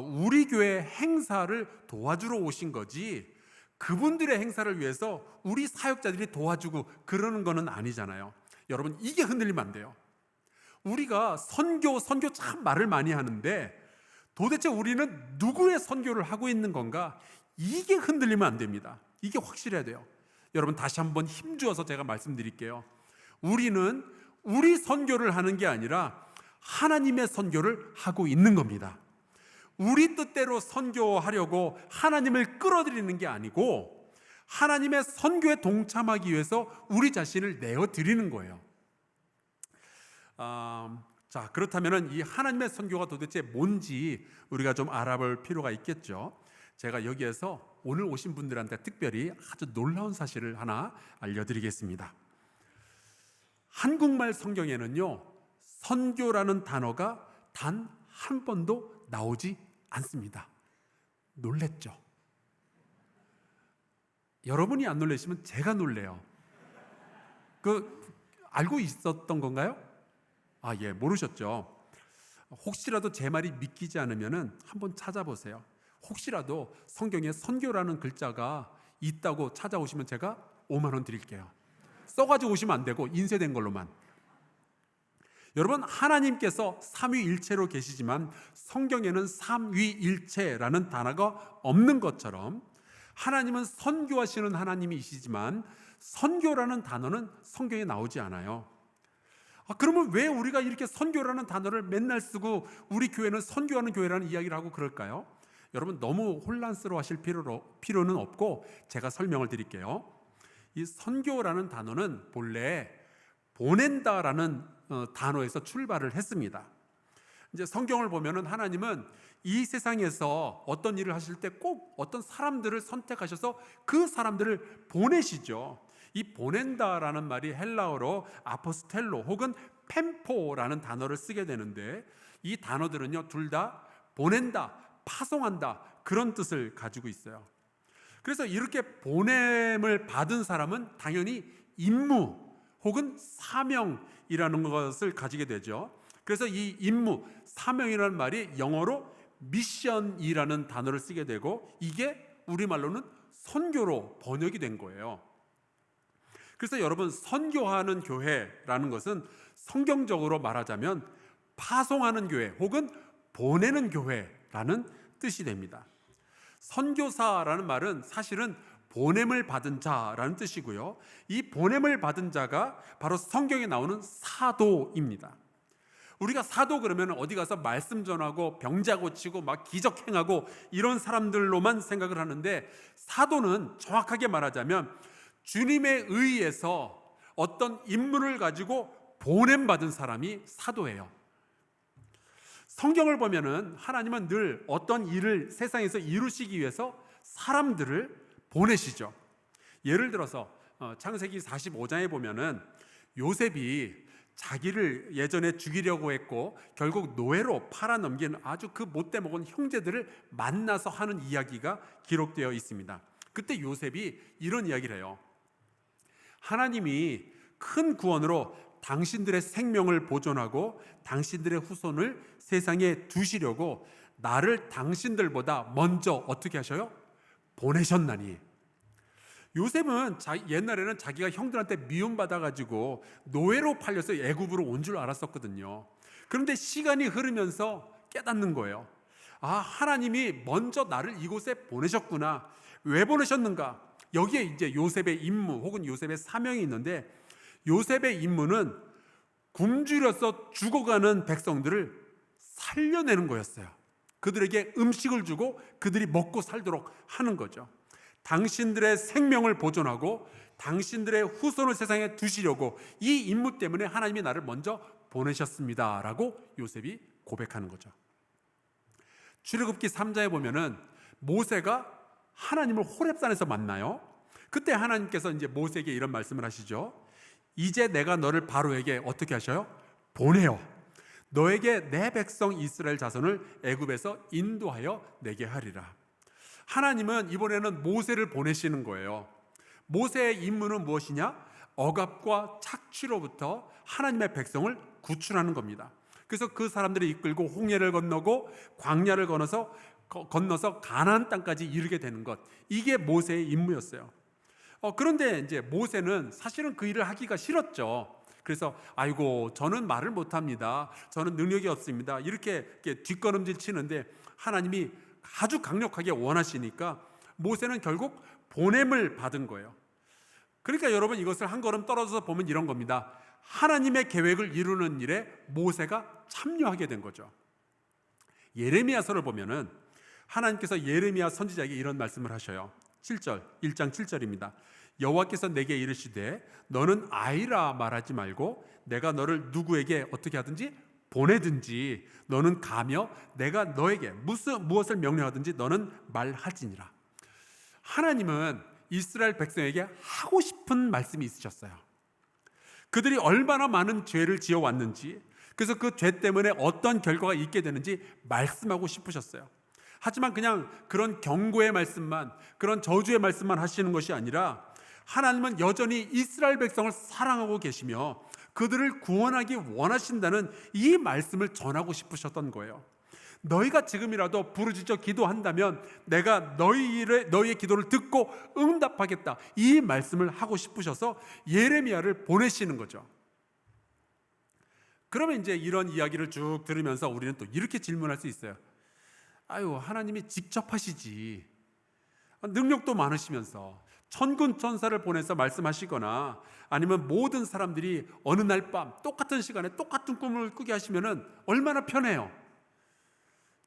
우리 교회 행사를 도와주러 오신 거지, 그분들의 행사를 위해서 우리 사역자들이 도와주고 그러는 거는 아니잖아요. 여러분, 이게 흔들리면 안 돼요. 우리가 선교 참 말을 많이 하는데 도대체 우리는 누구의 선교를 하고 있는 건가? 이게 흔들리면 안 됩니다. 이게 확실해야 돼요. 여러분, 다시 한번 힘주어서 제가 말씀드릴게요. 우리는 우리 선교를 하는 게 아니라 하나님의 선교를 하고 있는 겁니다. 우리 뜻대로 선교하려고 하나님을 끌어들이는 게 아니고 하나님의 선교에 동참하기 위해서 우리 자신을 내어드리는 거예요. 자, 그렇다면 이 하나님의 선교가 도대체 뭔지 우리가 좀 알아볼 필요가 있겠죠. 제가 여기에서 오늘 오신 분들한테 특별히 아주 놀라운 사실을 하나 알려드리겠습니다. 한국말 성경에는요, 선교라는 단어가 단 한 번도 나오지 않습니다. 놀랬죠? 여러분이 안 놀라시면 제가 놀래요. 알고 있었던 건가요? 예, 모르셨죠? 혹시라도 제 말이 믿기지 않으면 한번 찾아보세요. 혹시라도 성경에 선교라는 글자가 있다고 찾아오시면 제가 5만 원 드릴게요. 써가지고 오시면 안 되고 인쇄된 걸로만. 여러분, 하나님께서 삼위일체로 계시지만 성경에는 삼위일체라는 단어가 없는 것처럼 하나님은 선교하시는 하나님이시지만 선교라는 단어는 성경에 나오지 않아요. 그러면 왜 우리가 이렇게 선교라는 단어를 맨날 쓰고 우리 교회는 선교하는 교회라는 이야기를 하고 그럴까요? 여러분, 너무 혼란스러워 하실 필요는 없고 제가 설명을 드릴게요. 이 선교라는 단어는 본래 보낸다라는 단어에서 출발을 했습니다. 이제 성경을 보면은 하나님은 이 세상에서 어떤 일을 하실 때 꼭 어떤 사람들을 선택하셔서 그 사람들을 보내시죠. 이 보낸다라는 말이 헬라어로 아포스텔로 혹은 펜포라는 단어를 쓰게 되는데, 이 단어들은요 둘 다 보낸다, 파송한다 그런 뜻을 가지고 있어요. 그래서 이렇게 보냄을 받은 사람은 당연히 임무 혹은 사명이라는 것을 가지게 되죠. 그래서 이 임무, 사명이라는 말이 영어로 미션이라는 단어를 쓰게 되고 이게 우리말로는 선교로 번역이 된 거예요. 그래서 여러분, 선교하는 교회라는 것은 성경적으로 말하자면 파송하는 교회 혹은 보내는 교회라는 뜻이 됩니다. 선교사라는 말은 사실은 보냄을 받은 자라는 뜻이고요. 이 보냄을 받은 자가 바로 성경에 나오는 사도입니다. 우리가 사도 그러면 어디 가서 말씀 전하고 병자 고치고 막 기적 행하고 이런 사람들로만 생각을 하는데, 사도는 정확하게 말하자면 주님에 의해서 어떤 임무를 가지고 보냄받은 사람이 사도예요. 성경을 보면은 하나님은 늘 어떤 일을 세상에서 이루시기 위해서 사람들을 보내시죠. 예를 들어서 창세기 45장에 보면은 요셉이 자기를 예전에 죽이려고 했고 결국 노예로 팔아넘긴 아주 그 못돼 먹은 형제들을 만나서 하는 이야기가 기록되어 있습니다. 그때 요셉이 이런 이야기를 해요. 하나님이 큰 구원으로 당신들의 생명을 보존하고 당신들의 후손을 세상에 두시려고 나를 당신들보다 먼저 어떻게 하셔요? 보내셨나니. 요셉은 옛날에는 자기가 형들한테 미움받아가지고 노예로 팔려서 애굽으로 온 줄 알았었거든요. 그런데 시간이 흐르면서 깨닫는 거예요. 아, 하나님이 먼저 나를 이곳에 보내셨구나. 왜 보내셨는가? 여기에 이제 요셉의 임무 혹은 요셉의 사명이 있는데, 요셉의 임무는 굶주려서 죽어가는 백성들을 살려내는 거였어요. 그들에게 음식을 주고 그들이 먹고 살도록 하는 거죠. 당신들의 생명을 보존하고 당신들의 후손을 세상에 두시려고 이 임무 때문에 하나님이 나를 먼저 보내셨습니다 라고 요셉이 고백하는 거죠. 출애굽기 3장에 보면은 모세가 하나님을 호렙산에서 만나요. 그때 하나님께서 이제 모세에게 이런 말씀을 하시죠. 이제 내가 너를 바로에게 어떻게 하셔요? 보내요. 너에게 내 백성 이스라엘 자손을 애굽에서 인도하여 내게 하리라. 하나님은 이번에는 모세를 보내시는 거예요. 모세의 임무는 무엇이냐? 억압과 착취로부터 하나님의 백성을 구출하는 겁니다. 그래서 그 사람들을 이끌고 홍해를 건너고 광야를 건너서 가나안 땅까지 이르게 되는 것, 이게 모세의 임무였어요. 그런데 이제 모세는 사실은 그 일을 하기가 싫었죠. 그래서 아이고, 저는 말을 못합니다. 저는 능력이 없습니다. 이렇게 뒷걸음질 치는데 하나님이 아주 강력하게 원하시니까 모세는 결국 보냄을 받은 거예요. 그러니까 여러분, 이것을 한 걸음 떨어져서 보면 이런 겁니다. 하나님의 계획을 이루는 일에 모세가 참여하게 된 거죠. 예레미야서를 보면은 하나님께서 예레미야 선지자에게 이런 말씀을 하셔요. 1장 7절입니다. 여호와께서 내게 이르시되 너는 아이라 말하지 말고 내가 너를 누구에게 어떻게 하든지 보내든지 너는 가며 내가 너에게 무엇을 명령하든지 너는 말하지니라. 하나님은 이스라엘 백성에게 하고 싶은 말씀이 있으셨어요. 그들이 얼마나 많은 죄를 지어왔는지, 그래서 그 죄 때문에 어떤 결과가 있게 되는지 말씀하고 싶으셨어요. 하지만 그냥 그런 경고의 말씀만, 그런 저주의 말씀만 하시는 것이 아니라 하나님은 여전히 이스라엘 백성을 사랑하고 계시며 그들을 구원하기 원하신다는 이 말씀을 전하고 싶으셨던 거예요. 너희가 지금이라도 부르짖어 기도한다면 내가 너희의 기도를 듣고 응답하겠다, 이 말씀을 하고 싶으셔서 예레미야를 보내시는 거죠. 그러면 이제 이런 이야기를 쭉 들으면서 우리는 또 이렇게 질문할 수 있어요. 아유, 하나님이 직접 하시지, 능력도 많으시면서 천군 천사를 보내서 말씀하시거나 아니면 모든 사람들이 어느 날 밤 똑같은 시간에 똑같은 꿈을 꾸게 하시면은 얼마나 편해요.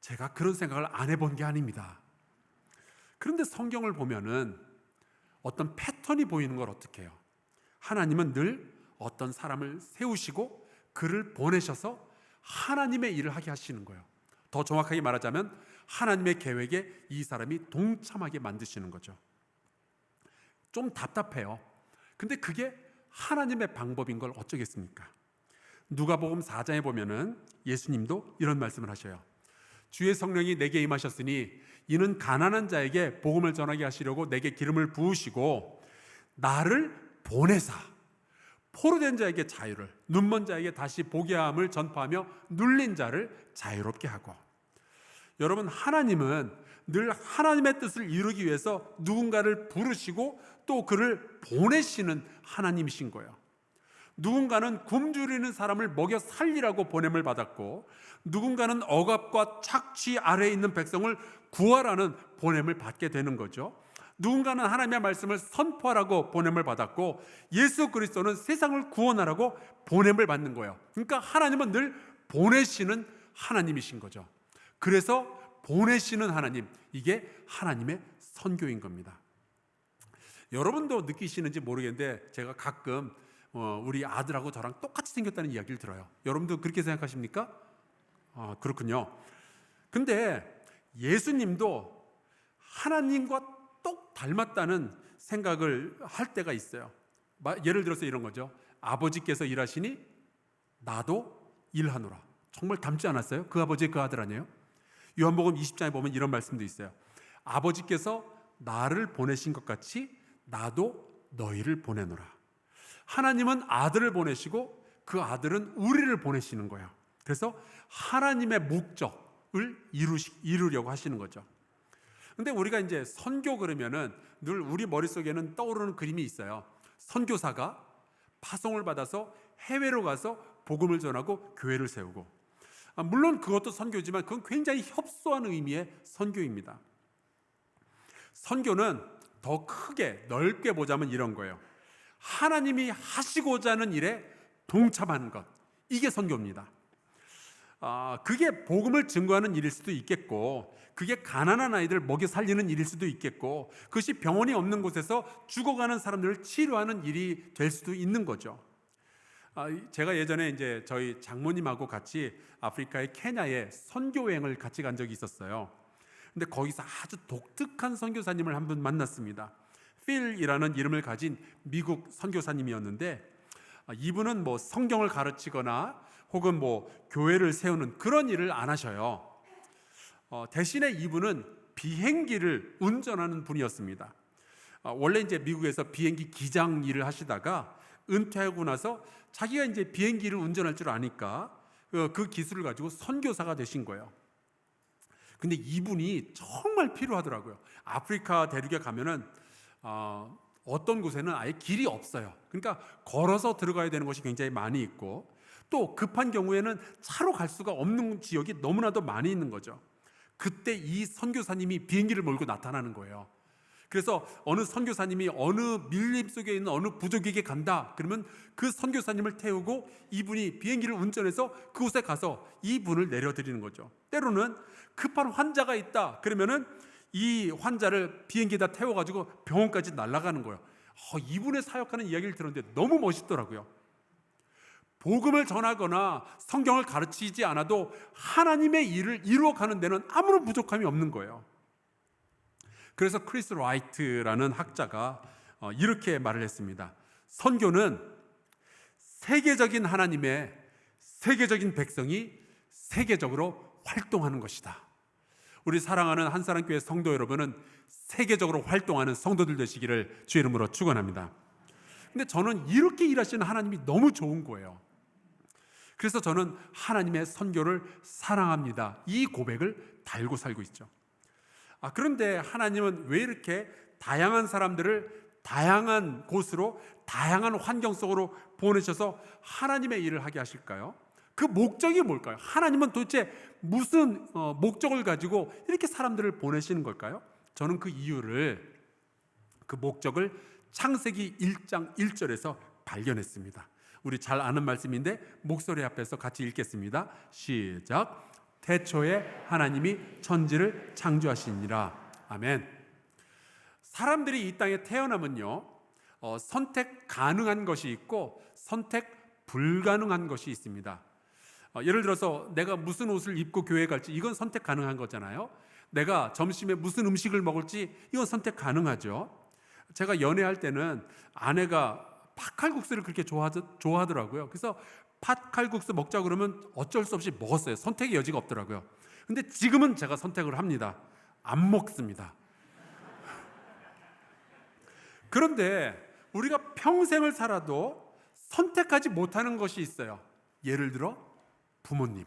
제가 그런 생각을 안 해본 게 아닙니다. 그런데 성경을 보면은 어떤 패턴이 보이는 걸 어떻게 해요? 하나님은 늘 어떤 사람을 세우시고 그를 보내셔서 하나님의 일을 하게 하시는 거예요. 더 정확하게 말하자면 하나님의 계획에 이 사람이 동참하게 만드시는 거죠. 좀 답답해요. 근데 그게 하나님의 방법인 걸 어쩌겠습니까? 누가복음 4장에 보면은 예수님도 이런 말씀을 하셔요. 주의 성령이 내게 임하셨으니 이는 가난한 자에게 복음을 전하게 하시려고 내게 기름을 부으시고 나를 보내사 포로된 자에게 자유를, 눈먼 자에게 다시 보게 함을 전파하며 눌린 자를 자유롭게 하고. 여러분, 하나님은 늘 하나님의 뜻을 이루기 위해서 누군가를 부르시고 또 그를 보내시는 하나님이신 거예요. 누군가는 굶주리는 사람을 먹여 살리라고 보냄을 받았고, 누군가는 억압과 착취 아래에 있는 백성을 구하라는 보냄을 받게 되는 거죠. 누군가는 하나님의 말씀을 선포하라고 보냄을 받았고, 예수 그리스도는 세상을 구원하라고 보냄을 받는 거예요. 그러니까 하나님은 늘 보내시는 하나님이신 거죠. 그래서 보내시는 하나님, 이게 하나님의 선교인 겁니다. 여러분도 느끼시는지 모르겠는데 제가 가끔 우리 아들하고 저랑 똑같이 생겼다는 이야기를 들어요. 여러분도 그렇게 생각하십니까? 그렇군요. 근데 예수님도 하나님과 똑 닮았다는 생각을 할 때가 있어요. 예를 들어서 이런 거죠. 아버지께서 일하시니 나도 일하노라. 정말 닮지 않았어요? 그 아버지 그 아들 아니에요? 요한복음 20장에 보면 이런 말씀도 있어요. 아버지께서 나를 보내신 것 같이 나도 너희를 보내노라. 하나님은 아들을 보내시고 그 아들은 우리를 보내시는 거예요. 그래서 하나님의 목적을 이루려고 하시는 거죠. 근데 우리가 이제 선교 그러면은 늘 우리 머릿속에는 떠오르는 그림이 있어요. 선교사가 파송을 받아서 해외로 가서 복음을 전하고 교회를 세우고, 물론 그것도 선교지만 그건 굉장히 협소한 의미의 선교입니다. 선교는 더 크게 넓게 보자면 이런 거예요. 하나님이 하시고자 하는 일에 동참하는 것, 이게 선교입니다. 그게 복음을 증거하는 일일 수도 있겠고, 그게 가난한 아이들 먹여 살리는 일일 수도 있겠고, 그것이 병원이 없는 곳에서 죽어가는 사람들을 치료하는 일이 될 수도 있는 거죠. 제가 예전에 이제 저희 장모님하고 같이 아프리카의 케냐에 선교 여행을 같이 간 적이 있었어요. 근데 거기서 아주 독특한 선교사님을 한 분 만났습니다. 필이라는 이름을 가진 미국 선교사님이었는데, 이분은 뭐 성경을 가르치거나 혹은 뭐 교회를 세우는 그런 일을 안 하셔요. 대신에 이분은 비행기를 운전하는 분이었습니다. 원래 이제 미국에서 비행기 기장 일을 하시다가 은퇴하고 나서 자기가 이제 비행기를 운전할 줄 아니까 그 기술을 가지고 선교사가 되신 거예요. 근데 이분이 정말 필요하더라고요. 아프리카 대륙에 가면은 어떤 곳에는 아예 길이 없어요. 그러니까 걸어서 들어가야 되는 것이 굉장히 많이 있고, 또 급한 경우에는 차로 갈 수가 없는 지역이 너무나도 많이 있는 거죠. 그때 이 선교사님이 비행기를 몰고 나타나는 거예요. 그래서 어느 선교사님이 어느 밀림 속에 있는 어느 부족에게 간다 그러면 그 선교사님을 태우고 이분이 비행기를 운전해서 그곳에 가서 이분을 내려드리는 거죠. 때로는 급한 환자가 있다 그러면은 이 환자를 비행기에다 태워가지고 병원까지 날아가는 거예요. 이분의 사역하는 이야기를 들었는데 너무 멋있더라고요. 복음을 전하거나 성경을 가르치지 않아도 하나님의 일을 이루어가는 데는 아무런 부족함이 없는 거예요. 그래서 크리스 라이트라는 학자가 이렇게 말을 했습니다. 선교는 세계적인 하나님의 세계적인 백성이 세계적으로 활동하는 것이다. 우리 사랑하는 한사랑교회 성도 여러분은 세계적으로 활동하는 성도들 되시기를 주의 이름으로 축원합니다. 근데 저는 이렇게 일하시는 하나님이 너무 좋은 거예요. 그래서 저는 하나님의 선교를 사랑합니다. 이 고백을 달고 살고 있죠. 그런데 하나님은 왜 이렇게 다양한 사람들을 다양한 곳으로 다양한 환경 속으로 보내셔서 하나님의 일을 하게 하실까요? 그 목적이 뭘까요? 하나님은 도대체 무슨 목적을 가지고 이렇게 사람들을 보내시는 걸까요? 저는 그 이유를, 그 목적을 창세기 1장 1절에서 발견했습니다. 우리 잘 아는 말씀인데 목소리 앞에서 같이 읽겠습니다. 시작. 태초에 하나님이 천지를 창조하시니라. 아멘. 사람들이 이 땅에 태어나면요, 선택 가능한 것이 있고 선택 불가능한 것이 있습니다. 예를 들어서 내가 무슨 옷을 입고 교회에 갈지 이건 선택 가능한 거잖아요. 내가 점심에 무슨 음식을 먹을지 이건 선택 가능하죠. 제가 연애할 때는 아내가 팥칼국수를 그렇게 좋아하더라고요. 그래서 팥칼국수 먹자 그러면 어쩔 수 없이 먹었어요. 선택의 여지가 없더라고요. 근데 지금은 제가 선택을 합니다. 안 먹습니다. 그런데 우리가 평생을 살아도 선택하지 못하는 것이 있어요. 예를 들어 부모님.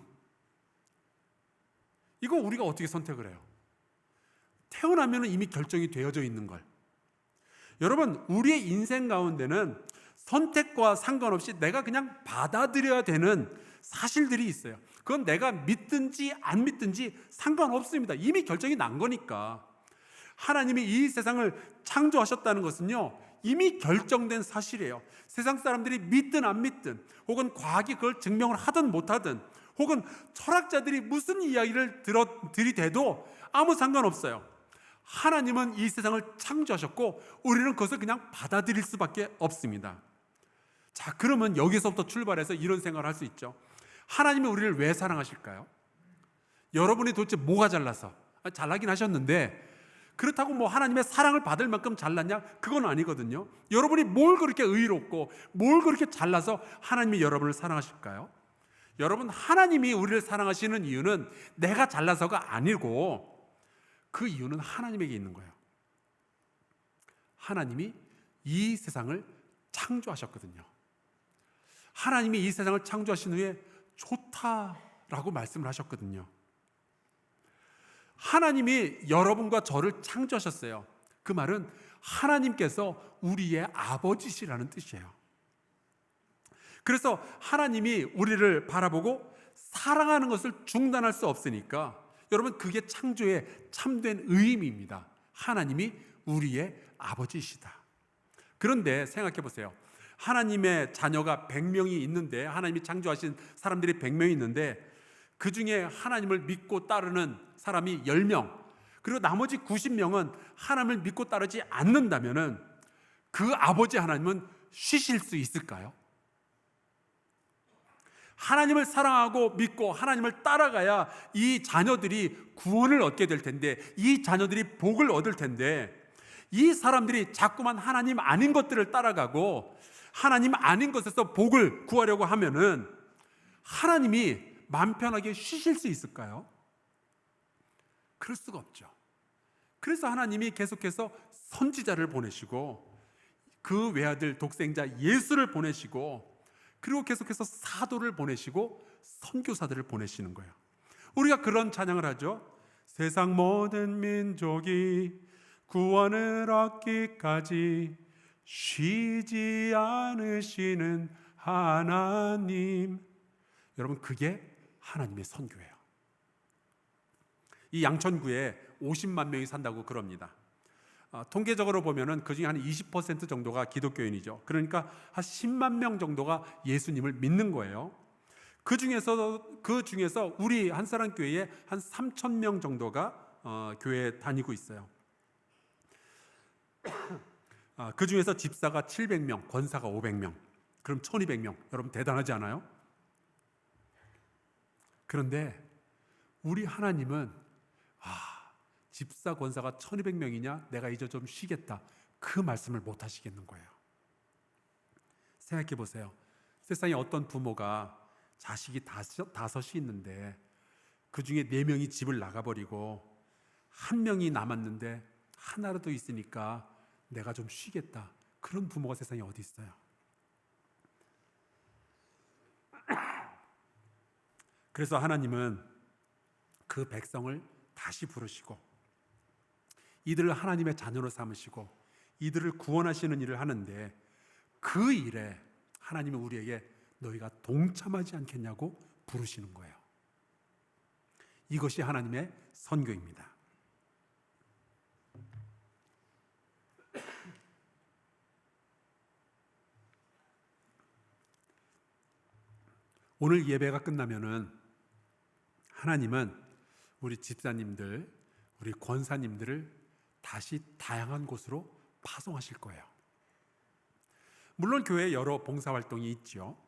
이거 우리가 어떻게 선택을 해요? 태어나면 이미 결정이 되어져 있는 걸. 여러분, 우리의 인생 가운데는 선택과 상관없이 내가 그냥 받아들여야 되는 사실들이 있어요. 그건 내가 믿든지 안 믿든지 상관없습니다. 이미 결정이 난 거니까. 하나님이 이 세상을 창조하셨다는 것은요, 이미 결정된 사실이에요. 세상 사람들이 믿든 안 믿든, 혹은 과학이 그걸 증명을 하든 못하든, 혹은 철학자들이 무슨 이야기를 들이대도 아무 상관없어요. 하나님은 이 세상을 창조하셨고 우리는 그것을 그냥 받아들일 수밖에 없습니다. 자, 그러면 여기서부터 출발해서 이런 생각을 할 수 있죠. 하나님이 우리를 왜 사랑하실까요? 여러분이 도대체 뭐가 잘나서? 잘나긴 하셨는데 그렇다고 뭐 하나님의 사랑을 받을 만큼 잘났냐? 그건 아니거든요. 여러분이 뭘 그렇게 의롭고 뭘 그렇게 잘나서 하나님이 여러분을 사랑하실까요? 여러분, 하나님이 우리를 사랑하시는 이유는 내가 잘나서가 아니고 그 이유는 하나님에게 있는 거예요. 하나님이 이 세상을 창조하셨거든요. 하나님이 이 세상을 창조하신 후에 좋다라고 말씀을 하셨거든요. 하나님이 여러분과 저를 창조하셨어요. 그 말은 하나님께서 우리의 아버지시라는 뜻이에요. 그래서 하나님이 우리를 바라보고 사랑하는 것을 중단할 수 없으니까 여러분, 그게 창조의 참된 의미입니다. 하나님이 우리의 아버지시다. 그런데 생각해 보세요. 하나님의 자녀가 100명이 있는데, 하나님이 창조하신 사람들이 100명이 있는데 그 중에 하나님을 믿고 따르는 사람이 10명, 그리고 나머지 90명은 하나님을 믿고 따르지 않는다면은 그 아버지 하나님은 쉬실 수 있을까요? 하나님을 사랑하고 믿고 하나님을 따라가야 이 자녀들이 구원을 얻게 될 텐데, 이 자녀들이 복을 얻을 텐데, 이 사람들이 자꾸만 하나님 아닌 것들을 따라가고 하나님 아닌 것에서 복을 구하려고 하면은 하나님이 마음 편하게 쉬실 수 있을까요? 그럴 수가 없죠. 그래서 하나님이 계속해서 선지자를 보내시고 그 외아들 독생자 예수를 보내시고, 그리고 계속해서 사도를 보내시고 선교사들을 보내시는 거예요. 우리가 그런 찬양을 하죠. 세상 모든 민족이 구원을 얻기까지 쉬지 않으시는 하나님. 여러분, 그게 하나님의 선교예요. 이 양천구에 50만 명이 산다고 그럽니다. 통계적으로 보면은 그 중에 한 20% 정도가 기독교인이죠. 그러니까 한 10만 명 정도가 예수님을 믿는 거예요. 그 중에서 우리 한사람 교회에 한 3천 명 정도가 교회에 다니고 있어요. 그 중에서 집사가 700명, 권사가 500명, 그럼 1200명. 여러분, 대단하지 않아요? 그런데 우리 하나님은 집사 권사가 1200명이냐? 내가 이제 좀 쉬겠다. 그 말씀을 못 하시겠는 거예요. 생각해 보세요. 세상에 어떤 부모가 자식이 다섯이 있는데 그 중에 4명이 집을 나가버리고 1명이 남았는데 하나라도 있으니까 내가 좀 쉬겠다. 그런 부모가 세상에 어디 있어요? 그래서 하나님은 그 백성을 다시 부르시고 이들을 하나님의 자녀로 삼으시고 이들을 구원하시는 일을 하는데, 그 일에 하나님은 우리에게 너희가 동참하지 않겠냐고 부르시는 거예요. 이것이 하나님의 선교입니다. 오늘 예배가 끝나면은 하나님은 우리 집사님들, 우리 권사님들을 다시 다양한 곳으로 파송하실 거예요. 물론 교회에 여러 봉사활동이 있죠.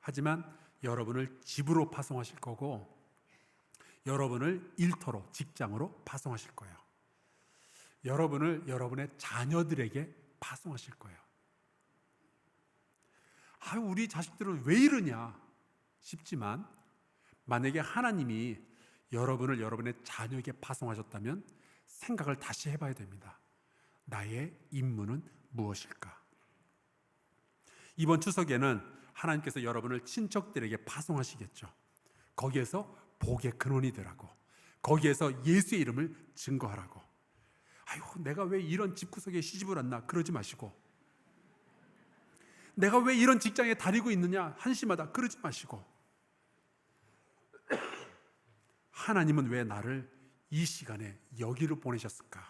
하지만 여러분을 집으로 파송하실 거고, 여러분을 일터로, 직장으로 파송하실 거예요. 여러분을 여러분의 자녀들에게 파송하실 거예요. 우리 자식들은 왜 이러냐 싶지만, 만약에 하나님이 여러분을 여러분의 자녀에게 파송하셨다면 생각을 다시 해봐야 됩니다. 나의 임무는 무엇일까? 이번 추석에는 하나님께서 여러분을 친척들에게 파송하시겠죠. 거기에서 복의 근원이 되라고, 거기에서 예수의 이름을 증거하라고. 내가 왜 이런 집구석에 시집을 왔나 그러지 마시고, 내가 왜 이런 직장에 다니고 있느냐 한심하다 그러지 마시고, 하나님은 왜 나를 이 시간에 여기로 보내셨을까?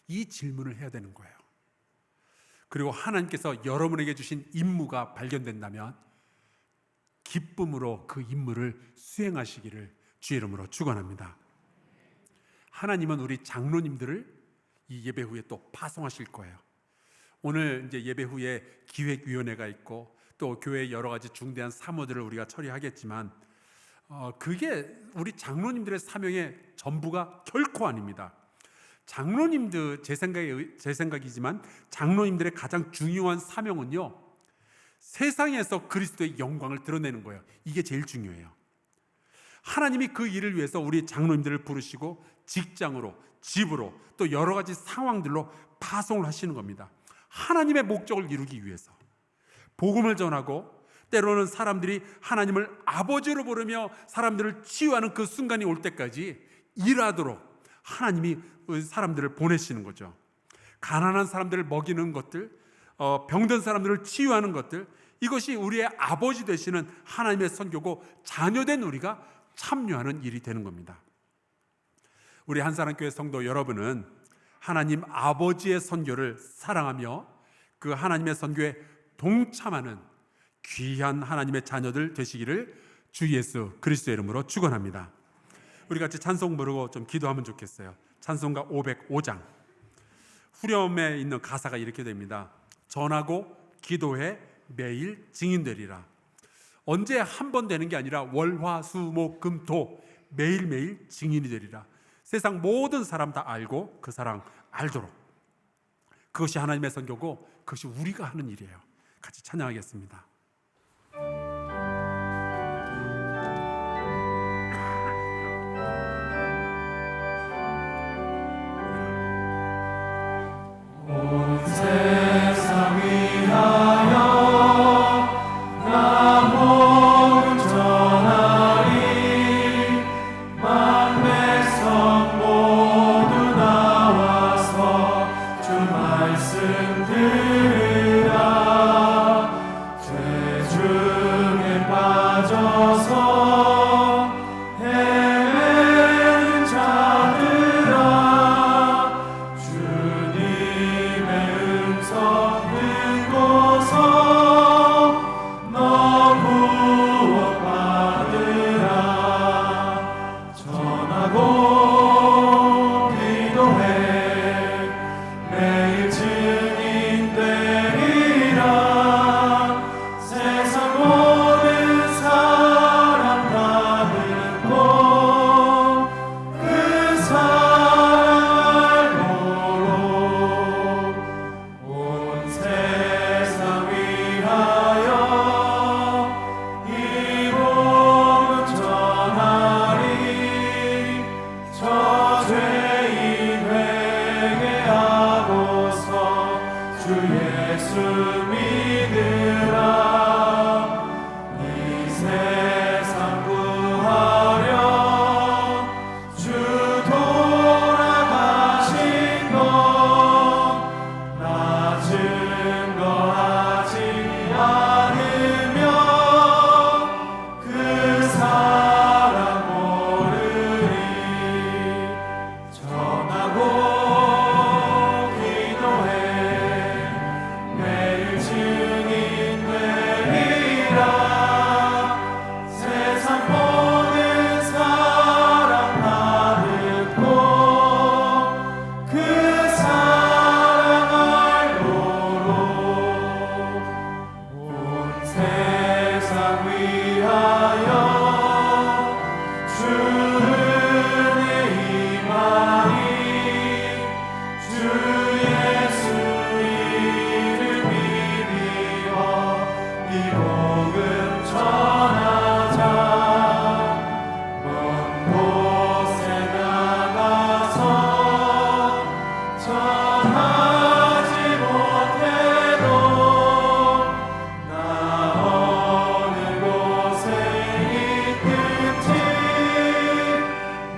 이 질문을 해야 되는 거예요. 그리고 하나님께서 여러분에게 주신 임무가 발견된다면 기쁨으로 그 임무를 수행하시기를 주의 이름으로 축원합니다. 하나님은 우리 장로님들을 이 예배 후에 또 파송하실 거예요. 오늘 이제 예배 후에 기획위원회가 있고 또 교회의 여러 가지 중대한 사무들을 우리가 처리하겠지만 그게 우리 장로님들의 사명의 전부가 결코 아닙니다. 장로님들, 제 생각이지만 장로님들의 가장 중요한 사명은요, 세상에서 그리스도의 영광을 드러내는 거예요. 이게 제일 중요해요. 하나님이 그 일을 위해서 우리 장로님들을 부르시고 직장으로, 집으로, 또 여러 가지 상황들로 파송을 하시는 겁니다. 하나님의 목적을 이루기 위해서 복음을 전하고, 때로는 사람들이 하나님을 아버지로 부르며 사람들을 치유하는 그 순간이 올 때까지 일하도록 하나님이 사람들을 보내시는 거죠. 가난한 사람들을 먹이는 것들, 병든 사람들을 치유하는 것들, 이것이 우리의 아버지 되시는 하나님의 선교고 자녀된 우리가 참여하는 일이 되는 겁니다. 우리 한사랑교회 성도 여러분은 하나님 아버지의 선교를 사랑하며 그 하나님의 선교에 동참하는 귀한 하나님의 자녀들 되시기를 주 예수 그리스도의 이름으로 축원합니다. 우리 같이 찬송 부르고 좀 기도하면 좋겠어요. 찬송가 505장 후렴에 있는 가사가 이렇게 됩니다. 전하고 기도해 매일 증인되리라. 언제 한 번 되는 게 아니라 월화수목금토 매일매일 증인이 되리라. 세상 모든 사람 다 알고 그 사랑 알도록. 그것이 하나님의 선교고 그것이 우리가 하는 일이에요. 같이 찬양하겠습니다. 세상 위하여 나 복음 전하리. 만백성 모두 나와서 주 말씀 들으라. 죄 중에 빠져서 헤매는 자들아, 주님의 음성 듣고서 너 구원받으라. 전하고 기도해 매일 증인되리라. 세상 모든 사람 다 듣고 그 사랑 알도록 온 세상 위하여 이 복음 전하리. 저 죄인 회개하고서 주 예수 믿으라. 이 세상 구하려 주 돌아가신 것 나 증거하지 않으면 그 사람 모르리. 전하고 기도해 매일 증인되리라. 세상 모든 사람 다 듣고 그 사랑 알도록 온 세상 위하여 주 은혜 임하니. 주 예수 이름 믿어 이 복음 전하자. 먼 곳에 나가서 전하지 못해도 나 어느 곳에 있든지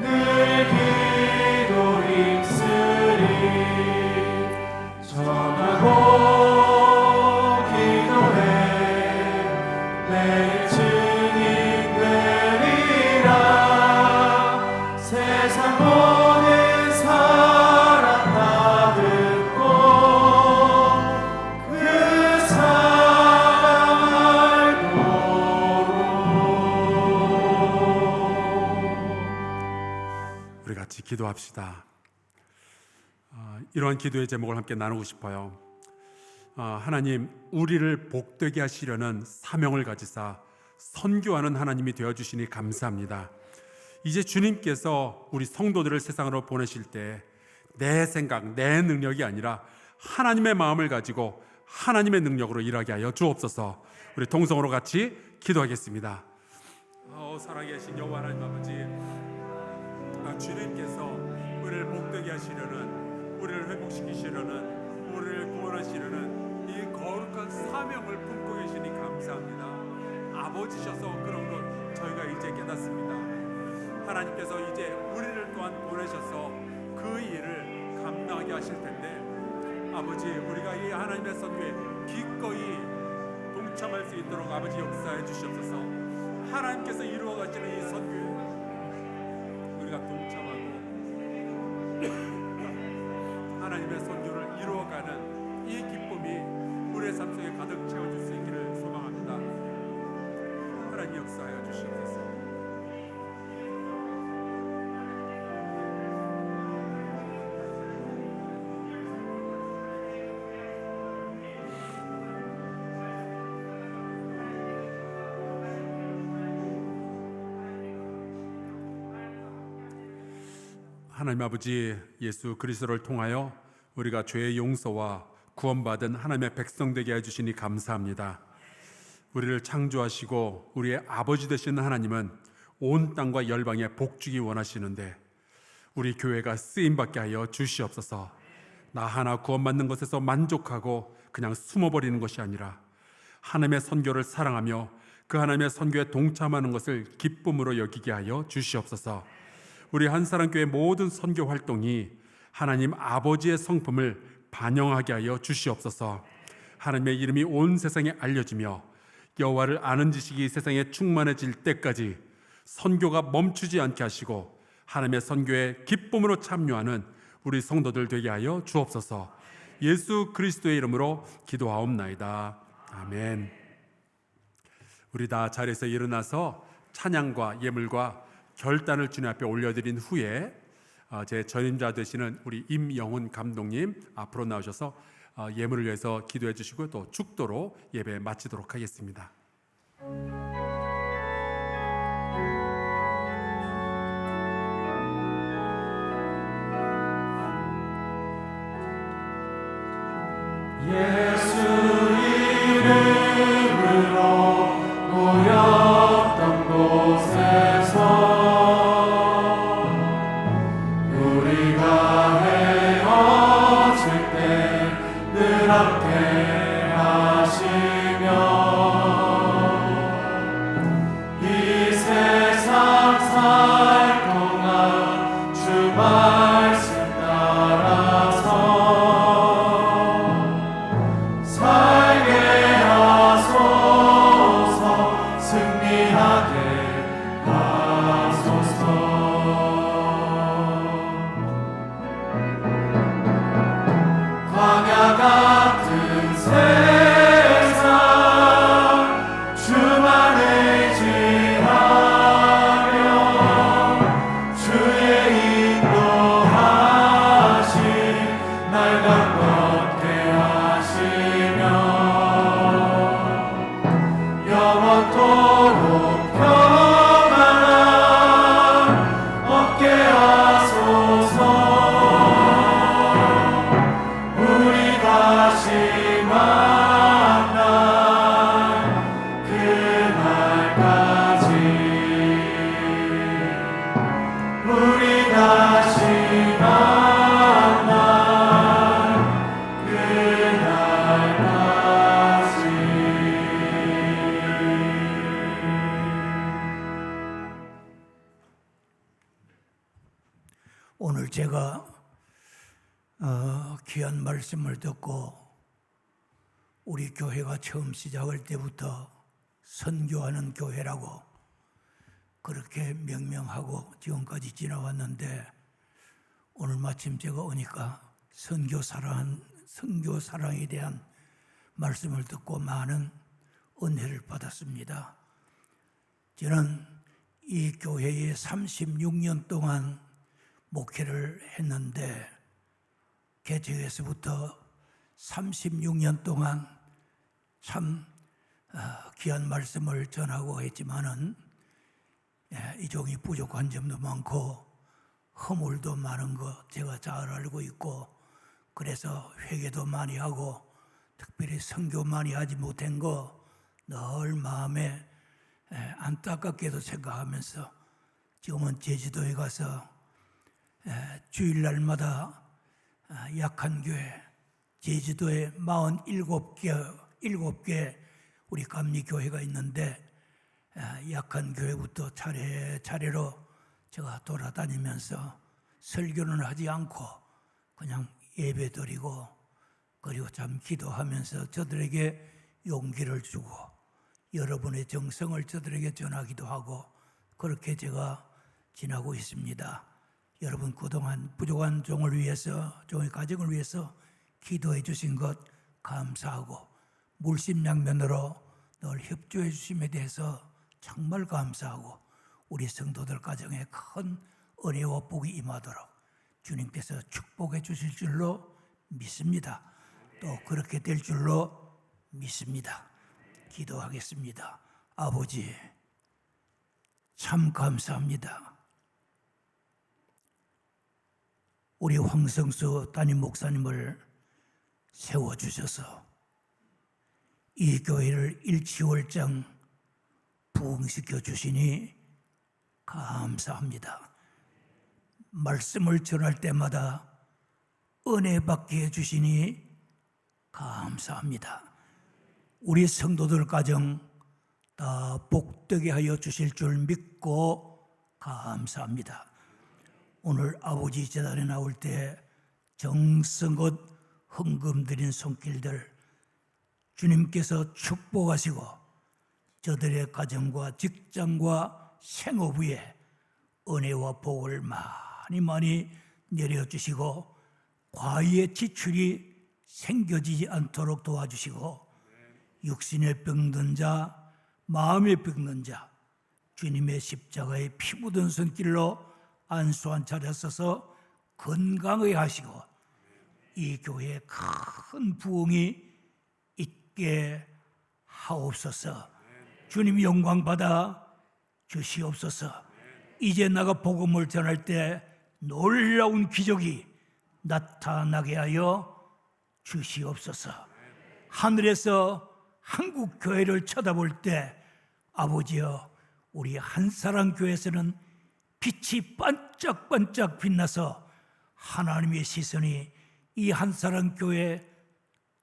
늘 기도 힘쓰리. 전하고 기도해 매일 증인되리라. 세상 모든 사람 다 듣고 그 사랑 알도록. 우리 같이 기도합시다. 이러한 기도의 제목을 함께 나누고 싶어요. 하나님, 우리를 복되게 하시려는 사명을 가지사 선교하는 하나님이 되어주시니 감사합니다. 이제 주님께서 우리 성도들을 세상으로 보내실 때 내 생각, 내 능력이 아니라 하나님의 마음을 가지고 하나님의 능력으로 일하게 하여 주옵소서. 우리 동성으로 같이 기도하겠습니다. 살아계신 여호와 하나님 아버지, 주님께서 우리를 복되게 하시려는, 우리를 회복시키시려는, 우리를 구원하시려는 이 거룩한 사명을 품고 계시니 감사합니다. 아버지셔서 그런 것 저희가 이제 깨닫습니다. 하나님께서 이제 우리를 또한 보내셔서 그 일을 감당하게 하실 텐데, 아버지, 우리가 이 하나님의 선교에 기꺼이 동참할 수 있도록 아버지 역사해 주시옵소서. 하나님께서 이루어 가시는 이 선교에 우리가 동참하고 하나님의 선교를 이루어가는 이 기쁨이 우리의 삶 속에 가득 채워줄 수 있기를 소망합니다. 하나님 역사하여 주시옵소서. 하나님 아버지, 예수 그리스도를 통하여 우리가 죄의 용서와 구원받은 하나님의 백성 되게 해주시니 감사합니다. 우리를 창조하시고 우리의 아버지 되시는 하나님은 온 땅과 열방에 복주기 원하시는데 우리 교회가 쓰임받게 하여 주시옵소서. 나 하나 구원받는 것에서 만족하고 그냥 숨어버리는 것이 아니라 하나님의 선교를 사랑하며 그 하나님의 선교에 동참하는 것을 기쁨으로 여기게 하여 주시옵소서. 우리 한사랑교회 모든 선교 활동이 하나님 아버지의 성품을 반영하게 하여 주시옵소서. 하나님의 이름이 온 세상에 알려지며 여호와를 아는 지식이 세상에 충만해질 때까지 선교가 멈추지 않게 하시고 하나님의 선교에 기쁨으로 참여하는 우리 성도들 되게 하여 주옵소서. 예수 그리스도의 이름으로 기도하옵나이다. 아멘. 우리 다 자리에서 일어나서 찬양과 예물과 결단을 주님 앞에 올려드린 후에 제 전임자 되시는 우리 임영훈 감독님 앞으로 나오셔서 예물을 위해서 기도해 주시고 또 축도로 예배 마치도록 하겠습니다. 예수 이름으로 모였던 곳에서 우리가 헤어질 때 늘 함께 하시며 이 세상 살 동안 주 말씀 따라서 살게 하소서. 승리하게 하소서. 광야 같은 세상 주만 의지하며 주의 인도하심 날 강건케 하시며 영원토록 평안함 얻게 하소서. 우리 다시 만날 그날까지 우리 다시 만날 그날까지. 오늘 제가 귀한 말씀을 듣고 우리 교회가 처음 시작할 때부터 선교하는 교회라고 그렇게 명명하고 지금까지 지나왔는데 오늘 마침 제가 오니까 선교 사랑에 대한 말씀을 듣고 많은 은혜를 받았습니다. 저는 이 교회에 36년 동안 목회를 했는데 개척에서부터 36년 동안 참 귀한 말씀을 전하고 했지만은 이 종이 부족한 점도 많고 허물도 많은 거 제가 잘 알고 있고 그래서 회개도 많이 하고 특별히 선교 많이 하지 못한 거 늘 마음에 안타깝게도 생각하면서 지금은 제주도에 가서 주일날마다 약한 교회 제주도에 47개 우리 감리교회가 있는데 약한 교회부터 차례차례로 제가 돌아다니면서 설교는 하지 않고 그냥 예배드리고 그리고 참 기도하면서 저들에게 용기를 주고 여러분의 정성을 저들에게 전하기도 하고 그렇게 제가 지나고 있습니다. 여러분 그동안 부족한 종을 위해서, 종의 가정을 위해서 기도해 주신 것 감사하고 물심양면으로 늘 협조해 주심에 대해서 정말 감사하고 우리 성도들 가정에 큰 은혜와 복이 임하도록 주님께서 축복해 주실 줄로 믿습니다. 또 그렇게 될 줄로 믿습니다. 기도하겠습니다. 아버지, 참 감사합니다. 우리 황성수 담임 목사님을 세워주셔서 이 교회를 일치월장 부흥시켜 주시니 감사합니다. 말씀을 전할 때마다 은혜 받게 해주시니 감사합니다. 우리 성도들 가정 다 복되게 하여 주실 줄 믿고 감사합니다. 오늘 아버지 제단에 나올 때 정성껏 헌금 드린 손길들 주님께서 축복하시고 저들의 가정과 직장과 생업 위에 은혜와 복을 많이 내려주시고 과의의 지출이 생겨지지 않도록 도와주시고 육신의 병든 자, 마음의 병든 자 주님의 십자가에 피 묻은 손길로 안수한 자리에 서서 건강하게 하시고 이 교회에 큰 부흥이 있게 하옵소서. 주님 영광 받아 주시옵소서. 이제 나가 복음을 전할 때 놀라운 기적이 나타나게 하여 주시옵소서. 하늘에서 한국 교회를 쳐다볼 때 아버지여 우리 한사랑 교회에서는 빛이 반짝반짝 빛나서 하나님의 시선이 이 한사랑 교회에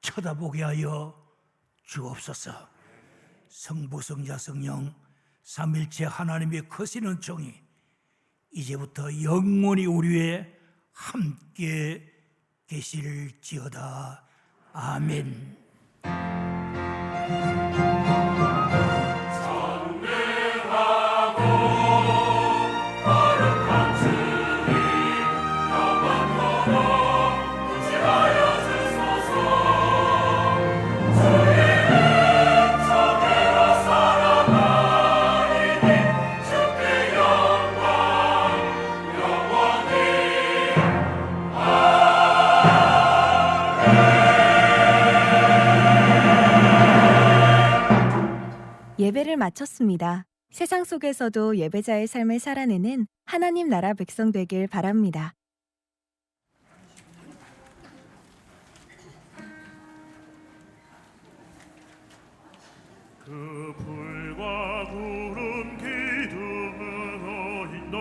쳐다보게 하여 주옵소서. 성부 성자 성령 삼일체 하나님의 크신 은총이 이제부터 영원히 우리에 함께 계실지어다. 아멘. 예배를 마쳤습니다. 세상 속에서도 예배자의 삶을 살아내는 하나님 나라 백성 되길 바랍니다. 그 불과